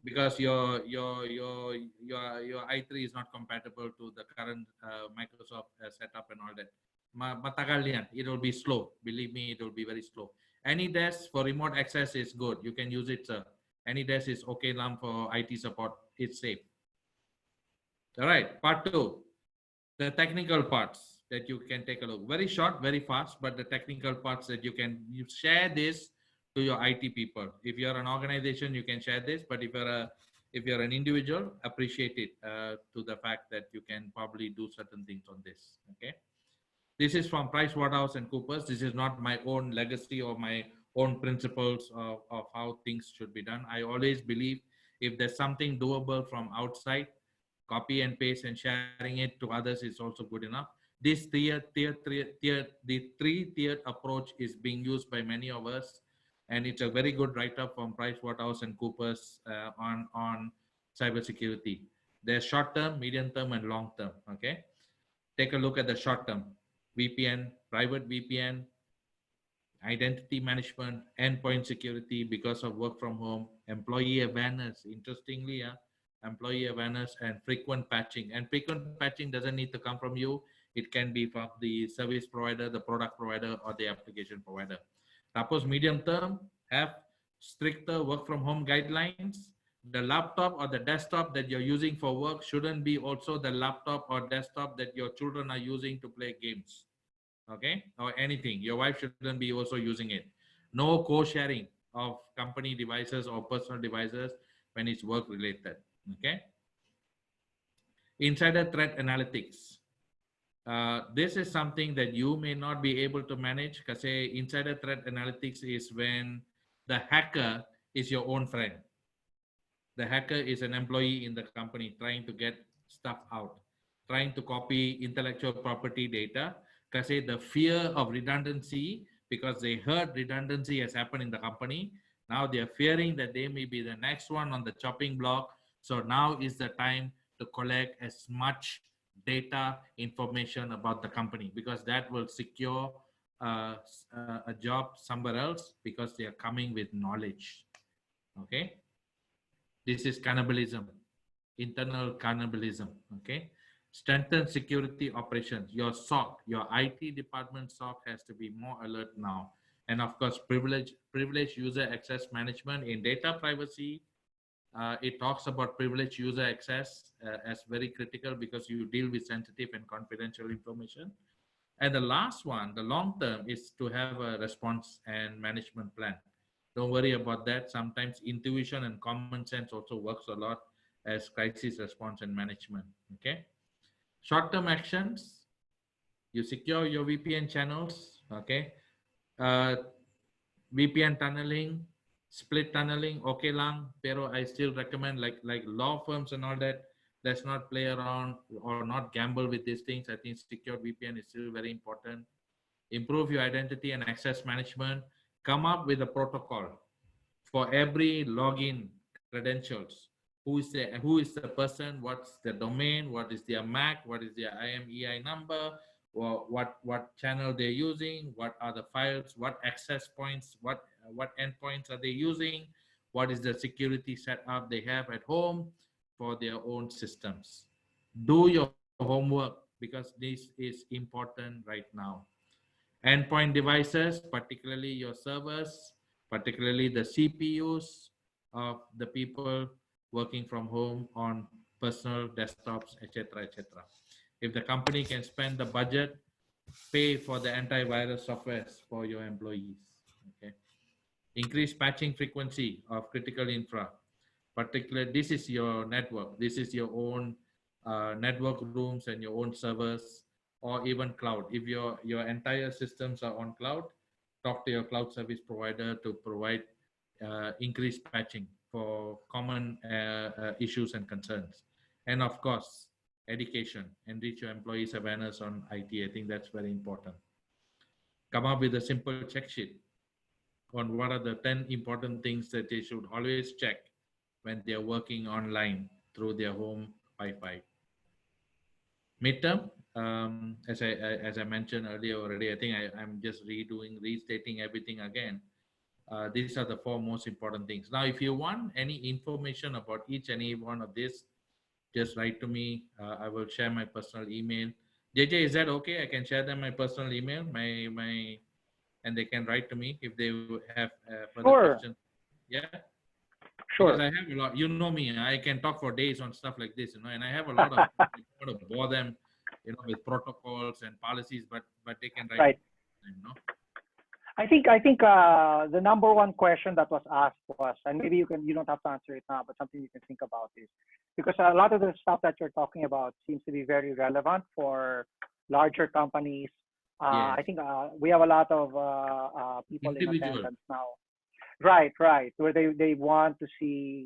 because your i3 is not compatible to the current Microsoft setup and all that. Matagal yan. It will be slow. Believe me, it will be very slow. Any desk for remote access is good. You can use it, sir. Any desk is okay lam for IT support. It's safe. All right, part two, the technical parts that you can take a look. Very short, very fast, but the technical parts that you share this to your IT people. If you're an organization, you can share this, but if you're an individual, appreciate it to the fact that you can probably do certain things on this. Okay. This is from PricewaterhouseCoopers. This is not my own legacy or my own principles of how things should be done. I always believe if there's something doable from outside, copy and paste and sharing it to others is also good enough. This the three-tiered approach is being used by many of us, and it's a very good write-up from PricewaterhouseCoopers on cybersecurity. There's short-term, medium-term, and long-term. Okay, take a look at the short-term. VPN, private VPN, identity management, endpoint security because of work from home, employee awareness. Interestingly, employee awareness and frequent patching. And frequent patching doesn't need to come from you. It can be from the service provider, the product provider, or the application provider. Tapos medium term, have stricter work from home guidelines. The laptop or the desktop that you're using for work shouldn't be also the laptop or desktop that your children are using to play games. Okay, or anything. Your wife shouldn't be also using it. No co-sharing of company devices or personal devices when it's work related. Okay, insider threat analytics. This is something that you may not be able to manage because insider threat analytics is when the hacker is your own friend. The hacker is an employee in the company trying to get stuff out, trying to copy intellectual property data because the fear of redundancy, because they heard redundancy has happened in the company. Now they are fearing that they may be the next one on the chopping block. So now is the time to collect as much data information about the company because that will secure a job somewhere else because they are coming with knowledge. Okay. This is cannibalism, internal cannibalism. Okay. Strengthen security operations. Your SOC, your IT department SOC has to be more alert now. And of course, privilege user access management in data privacy. It talks about privileged user access as very critical because you deal with sensitive and confidential information. And the last one, the long term, is to have a response and management plan. Don't worry about that. Sometimes intuition and common sense also works a lot as crisis response and management. Okay. Short-term actions, you secure your VPN channels. Okay. Uh, VPN tunneling, split tunneling, okay lang, pero I still recommend like law firms and all that. Let's not play around or not gamble with these things. I think secure VPN is still very important. Improve your identity and access management. Come up with a protocol for every login credentials. Who is the person? What's the domain? What is their MAC? What is their IMEI number? What channel they're using? What are the files? What access points? What endpoints are they using? What is the security setup they have at home for their own systems? Do your homework because this is important right now. Endpoint devices, particularly your servers, particularly the CPUs of the people working from home on personal desktops, etc., etc. If the company can spend the budget, pay for the antivirus software for your employees. Okay. Increase patching frequency of critical infra. Particularly, this is your network. This is your own network rooms and your own servers, or even cloud. If your entire systems are on cloud, talk to your cloud service provider to provide increased patching for common issues and concerns. And of course, education. Enrich your employees' awareness on IT. I think that's very important. Come up with a simple check sheet on what are the 10 important things that they should always check when they're working online through their home Wi-Fi. Midterm, as I mentioned earlier already, I think I'm just restating everything again. These are the four most important things. Now, if you want any information about each and every one of this, just write to me. I will share my personal email. JJ, is that okay? I can share them my personal email, and they can write to me if they have further Sure. questions. Yeah. Because Sure. I have a lot, you know me, I can talk for days on stuff like this, and I have a lot of stuff. I don't want to bore them, with protocols and policies, but they can write, Right. I think the number one question that was asked was, and maybe you don't have to answer it now, but something you can think about is, because a lot of the stuff that you're talking about seems to be very relevant for larger companies. I Yes, think we have a lot of people in individual. attendance now. Right, right. Where they want to see,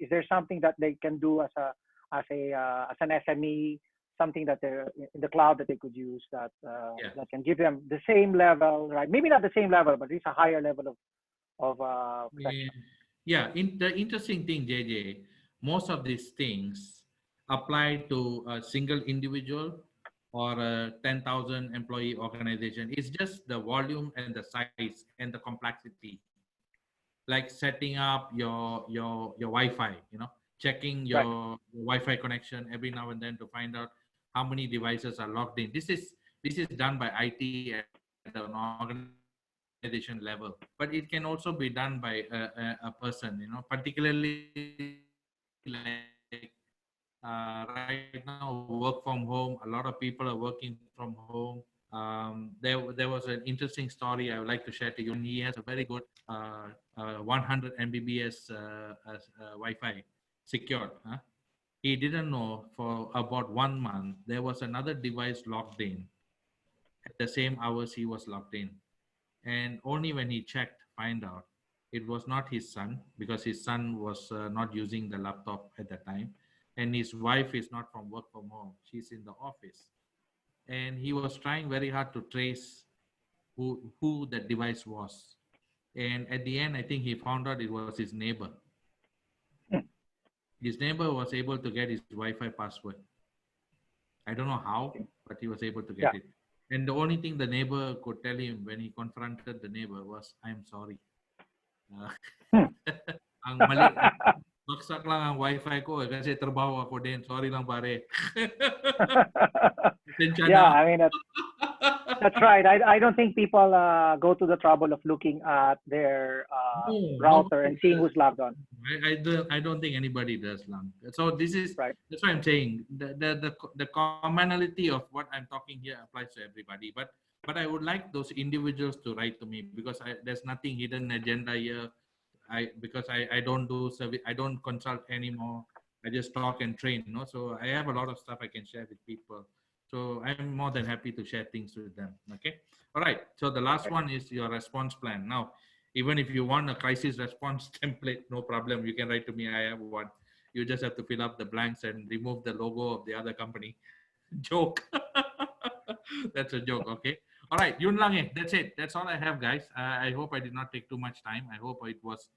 is there something that they can do as an SME, something that they're in the cloud that they could use Yeah, that can give them the same level, right? Maybe not the same level, but at least a higher level of yeah. protection. Yeah. The interesting thing, JJ, most of these things apply to a single individual or a 10,000 employee organization. It's just the volume and the size and the complexity, like setting up your Wi-Fi, checking Right. your Wi-Fi connection every now and then to find out how many devices are logged in. This is done by IT at an organization level, but it can also be done by a person, particularly like right now work from home. A lot of people are working from home. There was an interesting story I would like to share to you. He has a very good 100 Mbps Wi-Fi secured. He didn't know for about 1 month there was another device logged in at the same hours he was logged in, and only when he checked, find out it was not his son, because his son was not using the laptop at the time, and his wife is not from work from home. She's in the office, and he was trying very hard to trace who that device was. And at the end, I think he found out it was his neighbor. Hmm. His neighbor was able to get his Wi-Fi password. I don't know how, but he was able to Yeah. get it. And the only thing the neighbor could tell him when he confronted the neighbor was, "I'm sorry. Uh, Hmm. ang mali, baksak lang ang wifi ko kasi trabaho ako din. Sorry lang pare." Pasensya Yeah, na. I mean that's right. I don't think people go to the trouble of looking at their No, router nobody and seeing does. who's logged on. I don't think anybody does, Lang. So Right. that's what I'm saying. The commonality of what I'm talking here applies to everybody. But I would like those individuals to write to me, because there's nothing hidden agenda here. Because I don't do service, I don't consult anymore. I just talk and train, So I have a lot of stuff I can share with people. So I'm more than happy to share things with them. Okay. All right. So the last Right. one is your response plan. Now, even if you want a crisis response template, no problem. You can write to me. I have one. You just have to fill up the blanks and remove the logo of the other company. Joke. That's a joke. Okay. All right. Yun lang eh. That's it. That's all I have, guys. I hope I did not take too much time. I hope it was